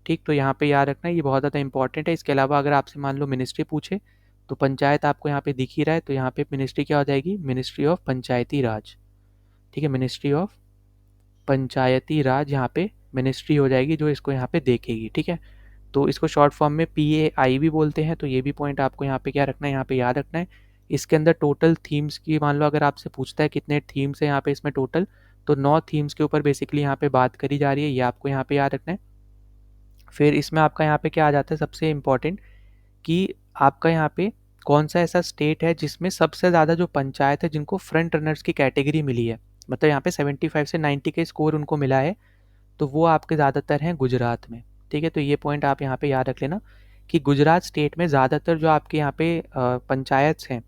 ठीक। तो यहाँ पे याद रखना ये बहुत ज़्यादा इंपॉर्टेंट है। इसके अलावा अगर आपसे मान लो मिनिस्ट्री पूछे तो पंचायत आपको यहाँ पे दिख ही रहा है, तो यहाँ पे मिनिस्ट्री क्या हो जाएगी, मिनिस्ट्री ऑफ पंचायती राज, ठीक है, मिनिस्ट्री ऑफ पंचायती राज यहाँ पे मिनिस्ट्री हो जाएगी जो इसको यहाँ पे देखेगी, ठीक है। तो इसको शॉर्ट फॉर्म में PAI भी बोलते हैं, तो ये भी पॉइंट आपको यहाँ पे क्या रखना है, यहाँ पे याद रखना है। इसके अंदर टोटल थीम्स की मान लो अगर आपसे पूछता है कितने थीम्स हैं यहाँ पे इसमें टोटल, तो 9 थीम्स के ऊपर बेसिकली यहाँ पे बात करी जा रही है, ये आपको यहाँ पे याद रखना है। फिर इसमें आपका यहाँ पे क्या आ जाता है सबसे इम्पॉर्टेंट, कि आपका यहाँ पे कौन सा ऐसा स्टेट है जिसमें सबसे ज़्यादा जो पंचायत है जिनको फ्रंट रनर्स की कैटेगरी मिली है, मतलब यहाँ पे 75 से 90 के स्कोर उनको मिला है, तो वो आपके ज़्यादातर हैं गुजरात में, ठीक है। तो ये पॉइंट आप यहाँ पे याद रख लेना कि गुजरात स्टेट में ज़्यादातर जो आपके यहाँ पे पंचायत हैं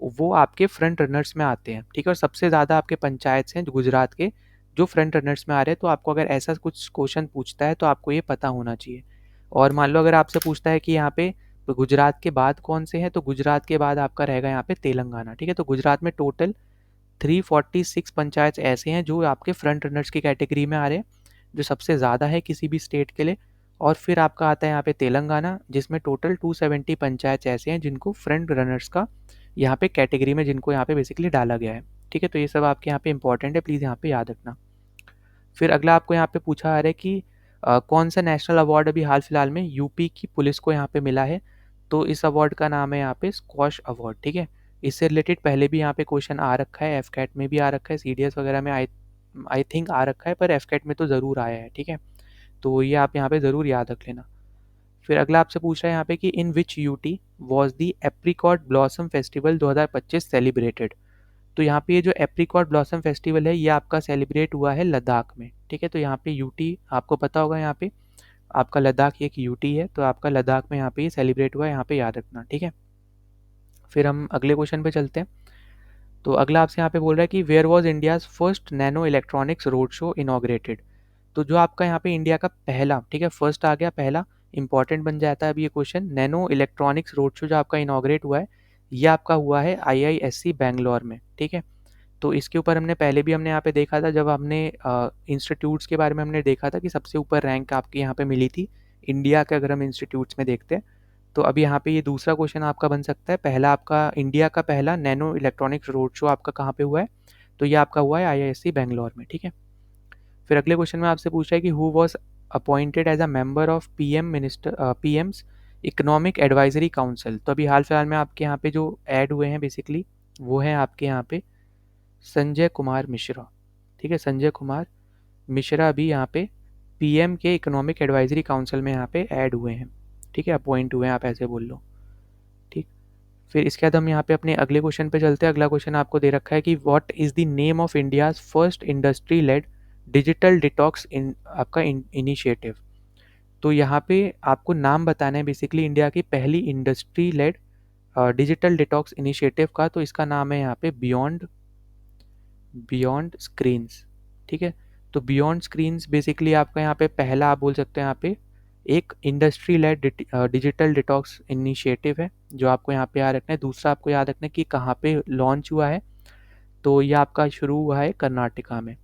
वो आपके फ्रंट रनर्स में आते हैं, ठीक है। और सबसे ज़्यादा आपके पंचायत हैं जो गुजरात के जो फ्रंट रनर्स में आ रहे हैं, तो आपको अगर ऐसा कुछ क्वेश्चन पूछता है तो आपको ये पता होना चाहिए। और मान लो अगर आपसे पूछता है कि यहाँ पे गुजरात के बाद कौन से हैं, तो गुजरात के बाद आपका रहेगा यहाँ पे तेलंगाना, ठीक है। तो गुजरात में टोटल 346 पंचायत ऐसे हैं जो आपके फ्रंट रनर्स की कैटेगरी में आ रहे हैं, जो सबसे ज़्यादा है किसी भी स्टेट के लिए। और फिर आपका आता है यहाँ पे तेलंगाना जिसमें टोटल 270 पंचायत ऐसे हैं जिनको फ्रंट रनर्स का यहाँ पे कैटेगरी में जिनको यहाँ पे बेसिकली डाला गया है, ठीक है। तो ये सब आपके यहाँ पे इंपॉर्टेंट है, प्लीज़ यहाँ पे याद रखना। फिर अगला आपको यहाँ पे पूछा आ रहा है कि कौन सा नेशनल अवार्ड अभी हाल फिलहाल में यूपी की पुलिस को यहाँ पे मिला है, तो इस अवार्ड का नाम है यहाँ पे स्क्वॉश अवार्ड, ठीक है। इससे रिलेटेड पहले भी यहाँ पे क्वेश्चन आ रखा है, एफकैट में भी आ रखा है, CDS वगैरह में आई थिंक आ रखा है, पर एफकैट में तो ज़रूर आया है, ठीक है। तो ये आप यहाँ पे ज़रूर याद रख लेना। फिर अगला आपसे पूछ रहा है यहाँ पे कि in which UT was the apricot blossom festival 2025 celebrated. तो यहाँ पे ये जो एप्रिकॉट ब्लॉसम फेस्टिवल है ये आपका सेलिब्रेट हुआ है लद्दाख में, ठीक है। तो यहाँ पे यूटी आपको पता होगा, यहाँ पे आपका लद्दाख एक यूटी है, तो आपका लद्दाख में यहाँ पे ये सेलिब्रेट हुआ है, यहाँ पे याद रखना, ठीक है। फिर हम अगले क्वेश्चन पे चलते हैं। तो अगला आपसे यहाँ पे बोल रहा है कि where was India's first nano electronics road show inaugurated. तो जो आपका यहाँ पे इंडिया का पहला, ठीक है, फर्स्ट आ गया, पहला इंपॉर्टेंट बन जाता है अभी ये question, nano electronics road show जो आपका इनॉग्रेट हुआ है ये आपका हुआ है IISc बैंगलोर में, ठीक है। तो इसके ऊपर हमने पहले भी हमने यहाँ पे देखा था, जब हमने इंस्टीट्यूट्स के बारे में हमने देखा था कि सबसे ऊपर रैंक आपकी यहाँ पे मिली थी इंडिया के, अगर हम इंस्टीट्यूट्स में देखते हैं। तो अभी यहाँ पे ये दूसरा क्वेश्चन आपका बन सकता है, पहला आपका इंडिया का पहला नैनो इलेक्ट्रॉनिक्स रोड शो आपका कहाँ पे हुआ है, तो ये आपका हुआ है IISc बैंगलोर में, ठीक है। फिर अगले क्वेश्चन में आपसे पूछा है कि who was appointed as a member of PM's economic advisory council. तो अभी हाल फिलहाल में आपके यहाँ पे जो ऐड हुए हैं बेसिकली वो हैं आपके यहाँ पे संजय कुमार मिश्रा, ठीक है, संजय कुमार मिश्रा अभी यहाँ पे PM के इकोनॉमिक एडवाइजरी काउंसिल में यहाँ पे ऐड हुए हैं, ठीक है, अपॉइंट हुए हैं, आप ऐसे बोल लो, ठीक। फिर इसके बाद हम यहाँ पे अपने अगले क्वेश्चन पे चलते हैं। अगला क्वेश्चन आपको दे रखा है कि what is the name of India's first industry led digital detox in आपका इनिशिएटिव। तो यहाँ पे आपको नाम बताना है बेसिकली इंडिया की पहली industry led digital detox initiative का, तो इसका नाम है यहाँ पे बियॉन्ड स्क्रीन्स, ठीक है। तो बियॉन्ड स्क्रीन्स बेसिकली आपका यहाँ पे पहला आप बोल सकते हैं यहाँ पे एक industry led digital detox initiative है जो आपको यहाँ पे याद रखना है। दूसरा आपको याद रखना है कि कहाँ पे लॉन्च हुआ है, तो ये आपका शुरू हुआ है कर्नाटका में,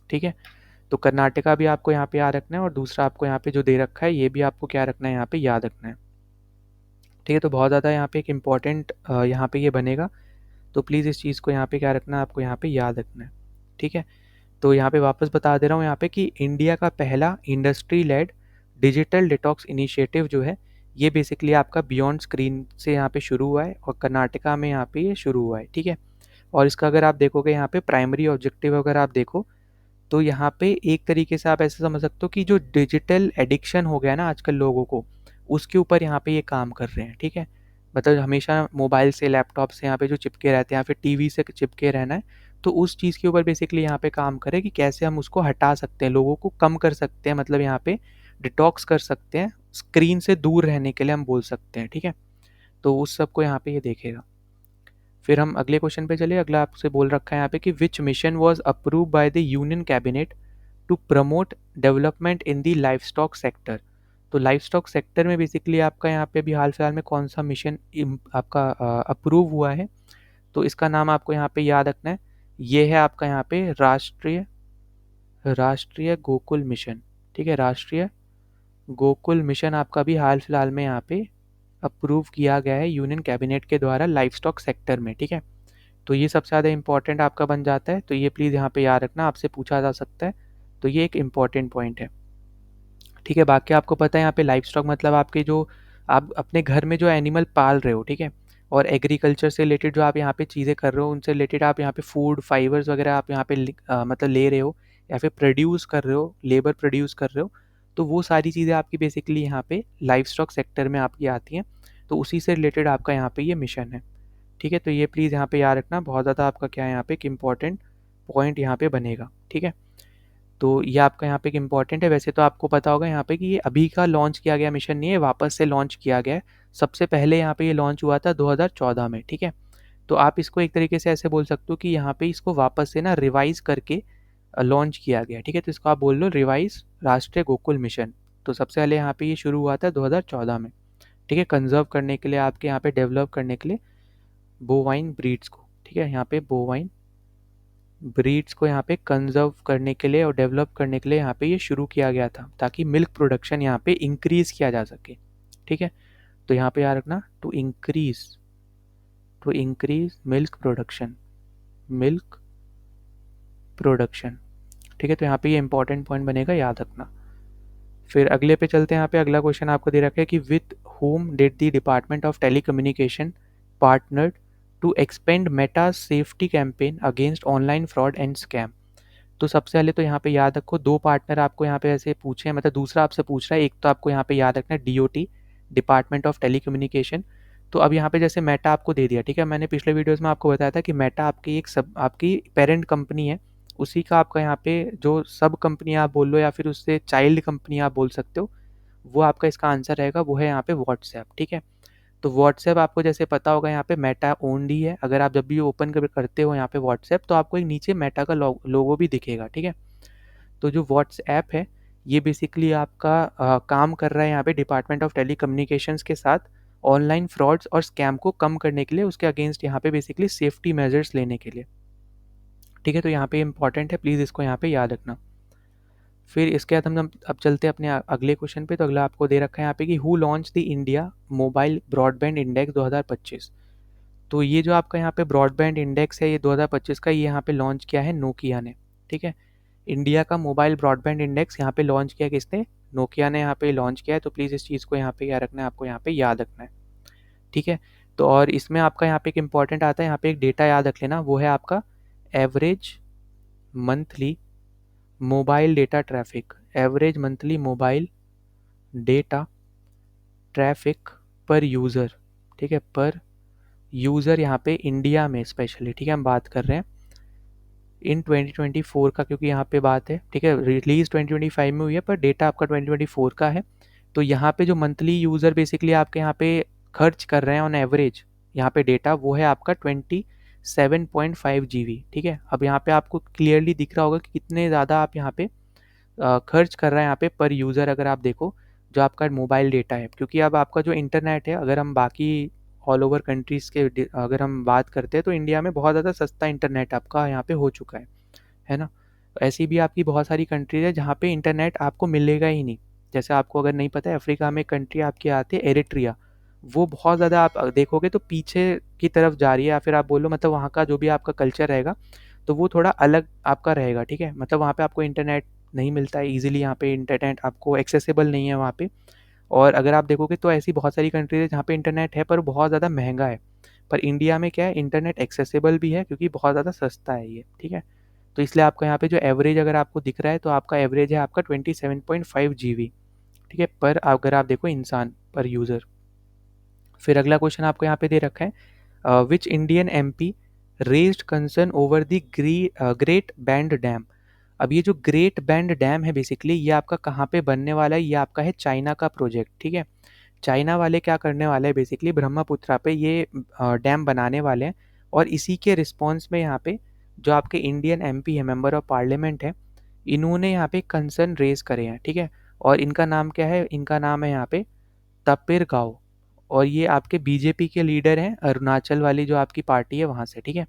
ठीक है। तो कर्नाटका भी आपको यहाँ पे याद रखना है, और दूसरा आपको यहाँ पे जो दे रखा है ये भी आपको क्या रखना है, यहाँ पे याद रखना है, ठीक है। तो बहुत ज़्यादा यहाँ पे एक इम्पॉर्टेंट यहाँ पे ये बनेगा, तो प्लीज़ इस चीज़ को यहाँ पे क्या रखना है, आपको यहाँ पे याद रखना है, ठीक है। तो यहाँ पे वापस बता दे रहा हूँ यहाँ पे कि इंडिया का पहला industry led digital detox initiative जो है, ये बेसिकली आपका बियॉन्ड स्क्रीन से यहाँ पे शुरू हुआ है, और कर्नाटका में यहाँ पे ये शुरू हुआ है, ठीक है। और इसका अगर आप देखोगे यहाँ पे प्राइमरी ऑब्जेक्टिव अगर आप देखो, तो यहाँ पे एक तरीके से आप ऐसे समझ सकते हो कि जो डिजिटल एडिक्शन हो गया ना आजकल लोगों को, उसके ऊपर यहाँ पे ये काम कर रहे हैं, ठीक है। मतलब हमेशा मोबाइल से, लैपटॉप से यहाँ पे जो चिपके रहते हैं, या फिर टीवी से चिपके रहना है, तो उस चीज़ के ऊपर बेसिकली यहाँ पे काम करें कि कैसे हम उसको हटा सकते हैं, लोगों को कम कर सकते हैं, मतलब यहाँ पे डिटॉक्स कर सकते हैं, स्क्रीन से दूर रहने के लिए हम बोल सकते हैं, ठीक है। तो उस सब को यहाँ पे ये देखेगा। फिर हम अगले क्वेश्चन पे चले। अगला आपसे बोल रखा है यहाँ पे कि which mission was approve by the union cabinet to promote development in the livestock sector. तो लाइफ स्टॉक सेक्टर में बेसिकली आपका यहाँ पे अभी हाल फिलहाल में कौन सा मिशन आपका अप्रूव हुआ है, तो इसका नाम आपको यहाँ पे याद रखना है। ये है आपका यहाँ पे राष्ट्रीय राष्ट्रीय गोकुल मिशन, ठीक है। राष्ट्रीय गोकुल मिशन आपका भी हाल फिलहाल में यहाँ पे अप्रूव किया गया है यूनियन कैबिनेट के द्वारा लाइफ स्टॉक सेक्टर में, ठीक है। तो ये सबसे ज़्यादा इंपॉर्टेंट आपका बन जाता है, तो ये प्लीज़ यहाँ पे याद रखना, आपसे पूछा जा सकता है, तो ये एक इम्पॉर्टेंट पॉइंट है, ठीक है। बाकी आपको पता है यहाँ पे लाइफ स्टॉक मतलब आपके जो आप अपने घर में जो एनिमल पाल रहे हो, ठीक है, और एग्रीकल्चर से रिलेटेड जो आप यहाँ पे चीज़ें कर रहे हो, उनसे रिलेटेड आप यहाँ पे फूड फाइबर्स वगैरह आप यहाँ पे मतलब ले रहे हो, या फिर प्रोड्यूस कर रहे हो, लेबर प्रोड्यूस कर रहे हो, तो वो सारी चीज़ें आपकी बेसिकली यहाँ पे लाइफ स्टॉक सेक्टर में आपकी आती हैं, तो उसी से रिलेटेड आपका यहाँ पे ये मिशन है, ठीक है। तो ये प्लीज़ यहाँ पे याद रखना, बहुत ज़्यादा आपका क्या है यहाँ पे एक इम्पॉर्टेंट पॉइंट यहाँ पे बनेगा, ठीक है। तो ये आपका यहाँ पे एक इम्पॉर्टेंट है। वैसे तो आपको पता होगा यहाँ पे कि ये अभी का लॉन्च किया गया मिशन नहीं है, वापस से लॉन्च किया गया है। सबसे पहले यहाँ पे ये लॉन्च हुआ था 2014 में, ठीक है। तो आप इसको एक तरीके से ऐसे बोल सकते हो कि यहाँ पे इसको वापस से ना रिवाइज करके लॉन्च किया गया, ठीक है। तो इसको आप बोल लो रिवाइज राष्ट्रीय गोकुल मिशन। तो सबसे पहले यहाँ पे ये शुरू हुआ था 2014 में, ठीक है, कंजर्व करने के लिए, आपके यहाँ पे डेवलप करने के लिए बोवाइन ब्रीड्स को, ठीक है। यहाँ पे बोवाइन ब्रीड्स को यहाँ पे कंजर्व करने के लिए और डेवलप करने के लिए यहाँ पे ये शुरू किया गया था, ताकि मिल्क प्रोडक्शन यहाँ पे इंक्रीज किया जा सके, ठीक है। तो यहाँ पे याद रखना, टू इंक्रीज मिल्क प्रोडक्शन, ठीक है। तो यहाँ पे ये इंपॉर्टेंट पॉइंट बनेगा, याद रखना। फिर अगले पे चलते हैं। यहाँ पे अगला क्वेश्चन आपको दे रखा है कि with whom did the department of telecommunication partnered to expand Meta safety campaign against online fraud and scam. तो सबसे पहले तो यहाँ पे याद रखो, दो पार्टनर आपको यहाँ पे ऐसे पूछे हैं, मतलब दूसरा आपसे पूछ रहा है, एक तो आपको यहाँ पे याद रखना है डीओटी, डिपार्टमेंट ऑफ टेलीकम्युनिकेशन। तो अब यहाँ पे जैसे मेटा आपको दे दिया, ठीक है। मैंने पिछले वीडियोस में आपको बताया था कि मेटा आपकी एक सब आपकी पेरेंट कंपनी है, उसी का आपका यहाँ पे जो सब कंपनी आप बोल लो, या फिर उससे चाइल्ड कंपनी आप बोल सकते हो, वो आपका इसका आंसर रहेगा, वो है यहाँ पे व्हाट्सएप, ठीक है। तो व्हाट्सएप आपको जैसे पता होगा यहाँ पे मेटा ओन्ड ही है। अगर आप जब भी ओपन करते हो यहाँ पे व्हाट्सएप, तो आपको एक नीचे मेटा का लोगो भी दिखेगा, ठीक है। तो जो व्हाट्सएप है, ये बेसिकली आपका काम कर रहा है यहाँ पे डिपार्टमेंट ऑफ टेलीकम्युनिकेशंस के साथ ऑनलाइन फ्रॉड्स और स्कैम को कम करने के लिए, उसके अगेंस्ट यहाँ पे बेसिकली सेफ्टी मेजर्स लेने के लिए, ठीक है। तो यहाँ पे इंपॉर्टेंट है, प्लीज़ इसको यहाँ पे याद रखना। फिर इसके बाद हम अब चलते हैं अपने अगले क्वेश्चन पे। तो अगला आपको दे रखा है यहाँ पे कि who launch the India mobile broadband index 2025। तो ये जो आपका यहाँ पे ब्रॉडबैंड इंडेक्स है, ये 2025 का, ये यहाँ पे लॉन्च किया है नोकिया ने, ठीक है। इंडिया का मोबाइल ब्रॉडबैंड इंडेक्स यहाँ पे लॉन्च किया किसने, नोकिया ने यहाँ पे लॉन्च किया है। तो प्लीज़ इस चीज़ को यहाँ पे क्या रखना है, आपको यहाँ पे याद रखना है, ठीक है। तो और इसमें आपका यहाँ पे एक इंपॉर्टेंट आता है, यहाँ पे एक डेटा याद रख लेना, वो है आपका average monthly mobile data traffic, average monthly mobile data traffic पर यूज़र, ठीक है, पर यूज़र यहाँ पे इंडिया में स्पेशली, ठीक है, हम बात कर रहे हैं इन 2024 का, क्योंकि यहाँ पे बात है, ठीक है, रिलीज 2025 में हुई है, पर डेटा आपका 2024 का है। तो यहाँ पे जो मंथली यूज़र बेसिकली आपके यहाँ पे खर्च कर रहे हैं ऑन एवरेज यहाँ पे डेटा, वो है आपका 27.5 GB, ठीक है। अब यहाँ पे आपको क्लियरली दिख रहा होगा कि कितने ज़्यादा आप यहाँ पे खर्च कर रहा है यहाँ पे पर यूज़र। अगर आप देखो जो आपका मोबाइल डेटा है, क्योंकि अब आपका जो इंटरनेट है, अगर हम बाकी ऑल ओवर कंट्रीज़ के अगर हम बात करते हैं तो इंडिया में बहुत ज़्यादा सस्ता इंटरनेट आपका यहाँ पे हो चुका है ना? ऐसी भी आपकी बहुत सारी कंट्रीज़ है जहाँ पे इंटरनेट आपको मिलेगा ही नहीं। जैसे आपको अगर नहीं पता है, अफ्रीका में कंट्री आपकी आती है एरिट्रिया, वो बहुत ज़्यादा आप देखोगे तो पीछे की तरफ जा रही है, या फिर आप बोलो मतलब वहाँ का जो भी आपका कल्चर रहेगा तो वो थोड़ा अलग आपका रहेगा, ठीक है? मतलब वहाँ पे आपको इंटरनेट नहीं मिलता है ईजिली, यहाँ पे इंटरनेट आपको एक्सेसिबल नहीं है वहाँ पे। और अगर आप देखोगे तो ऐसी बहुत सारी कंट्रीज है जहाँ पे इंटरनेट है पर बहुत ज़्यादा महंगा है। पर इंडिया में क्या है, इंटरनेट एक्सेसिबल भी है क्योंकि बहुत ज़्यादा सस्ता है ये, ठीक है? तो इसलिए आपका यहाँ पे जो एवरेज अगर आपको दिख रहा है तो आपका एवरेज है आपका 27.5 जीबी, ठीक है? पर अगर आप देखो इंसान पर यूज़र। फिर अगला क्वेश्चन आपको यहाँ पे दे रखा है, which Indian MP raised concern over the great band dam. अब ये जो ग्रेट बैंड डैम है बेसिकली ये आपका कहाँ पे बनने वाला है, ये आपका है चाइना का प्रोजेक्ट, ठीक है? चाइना वाले क्या करने वाले हैं बेसिकली, ब्रह्मपुत्रा पे ये डैम बनाने वाले हैं। और इसी के रिस्पॉन्स में यहाँ पे जो आपके इंडियन एमपी है, मेंबर ऑफ पार्लियामेंट है, इन्होंने यहाँ पे कंसर्न रेज करे हैं, ठीक है? और इनका नाम क्या है, इनका नाम है यहाँ पे तपिर गाँव। और ये आपके बीजेपी के लीडर हैं, अरुणाचल वाली जो आपकी पार्टी है वहाँ से, ठीक है?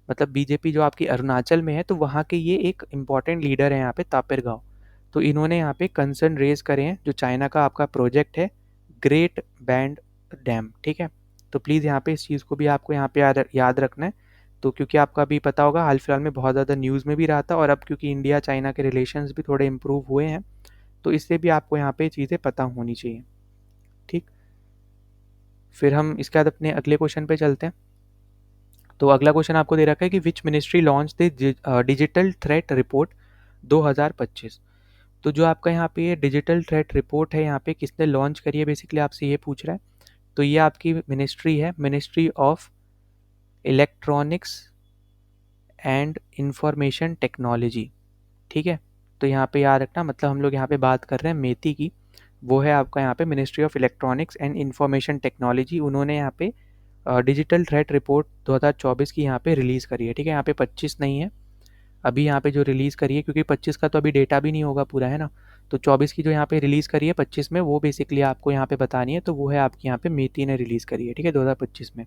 मतलब बीजेपी जो आपकी अरुणाचल में है तो वहाँ के ये एक इम्पॉर्टेंट लीडर है यहाँ पे तापिर गाँव। तो इन्होंने यहाँ पे कंसर्न रेज करे हैं जो चाइना का आपका प्रोजेक्ट है ग्रेट बैंड डैम, ठीक है? तो प्लीज़ यहाँ पे इस चीज़ को भी आपको यहाँ पे याद रखना है। तो क्योंकि आपका भी पता होगा हाल फिलहाल में बहुत ज़्यादा न्यूज़ में भी रहा था, और अब क्योंकि इंडिया चाइना के रिलेशंस भी थोड़े इम्प्रूव हुए हैं तो इससे भी आपको यहाँ पे चीज़ें पता होनी चाहिए, ठीक? फिर हम इसके बाद अपने अगले क्वेश्चन पे चलते हैं। तो अगला क्वेश्चन आपको दे रखा है कि which ministry launch the digital threat report 2025। तो जो आपका यहाँ पे ये डिजिटल थ्रेट रिपोर्ट है यहाँ पे किसने लॉन्च करी है बेसिकली आपसे ये पूछ रहा है। तो ये आपकी मिनिस्ट्री है, ministry of electronics and information technology, ठीक है? तो यहाँ पे याद रखना, मतलब हम लोग यहाँ पे बात कर रहे हैं मेती की, वो है आपका यहाँ पे ministry of electronics and information technology. उन्होंने यहाँ पे डिजिटल थ्रेट रिपोर्ट 2024 की यहाँ पे रिलीज़ करी है, ठीक है? यहाँ पे 25 नहीं है अभी, यहाँ पे जो रिलीज़ करी है, क्योंकि 25 का तो अभी डेटा भी नहीं होगा पूरा, है ना? तो 24 की जो यहाँ पे रिलीज़ करी है 25 में, वो बेसिकली आपको यहाँ पे बतानी है। तो वो है आपकी यहाँ पे मेती ने रिलीज़ करी है, ठीक है, 2025 में।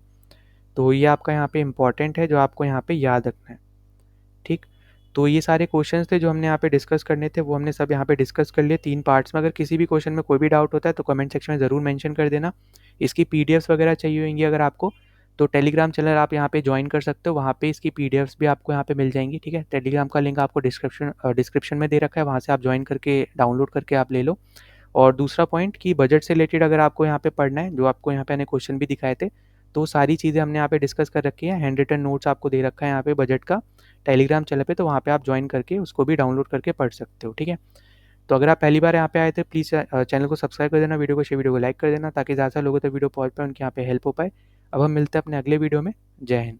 तो ये आपका यहाँ पे इंपॉर्टेंट है जो आपको यहाँ पे याद रखना है, ठीक? तो ये सारे क्वेश्चंस थे जो हमने यहाँ पे डिस्कस करने थे, वो हमने सब यहाँ पे डिस्कस कर लिए 3 पार्ट्स में। अगर किसी भी क्वेश्चन में कोई भी डाउट होता है तो कमेंट सेक्शन में ज़रूर मेंशन कर देना। इसकी पीडीएफ्स वगैरह चाहिए होंगी अगर आपको, तो टेलीग्राम चैनल आप यहाँ पे ज्वाइन कर सकते हो, वहाँ पे इसकी पीडीएफ्स भी आपको यहाँ पे मिल जाएंगी, ठीक है? टेलीग्राम का लिंक आपको डिस्क्रिप्शन में दे रखा है, वहाँ से आप ज्वाइन करके डाउनलोड करके आप ले लो। और दूसरा पॉइंट कि बजट से रिलेटेड अगर आपको यहाँ पे पढ़ना है, जो आपको यहाँ पे मैंने क्वेश्चन भी दिखाए थे, तो सारी चीज़ें हमने यहाँ पे डिस्कस कर रखी है। हैंड रिटन नोट्स आपको दे रखा है यहाँ पे बजट का टेलीग्राम चैनल पे, तो वहाँ पे आप ज्वाइन करके उसको भी डाउनलोड करके पढ़ सकते हो, ठीक है? तो अगर आप पहली बार यहाँ पे आए थे प्लीज़ चैनल को सब्सक्राइब कर देना, वीडियो को लाइक कर देना ताकि ज़्यादा लोगों तक वीडियो पहुँच पाए, उनके यहाँ पे हेल्प हो पाए। अब हम मिलते हैं अपने अगले वीडियो में। जय हिंद।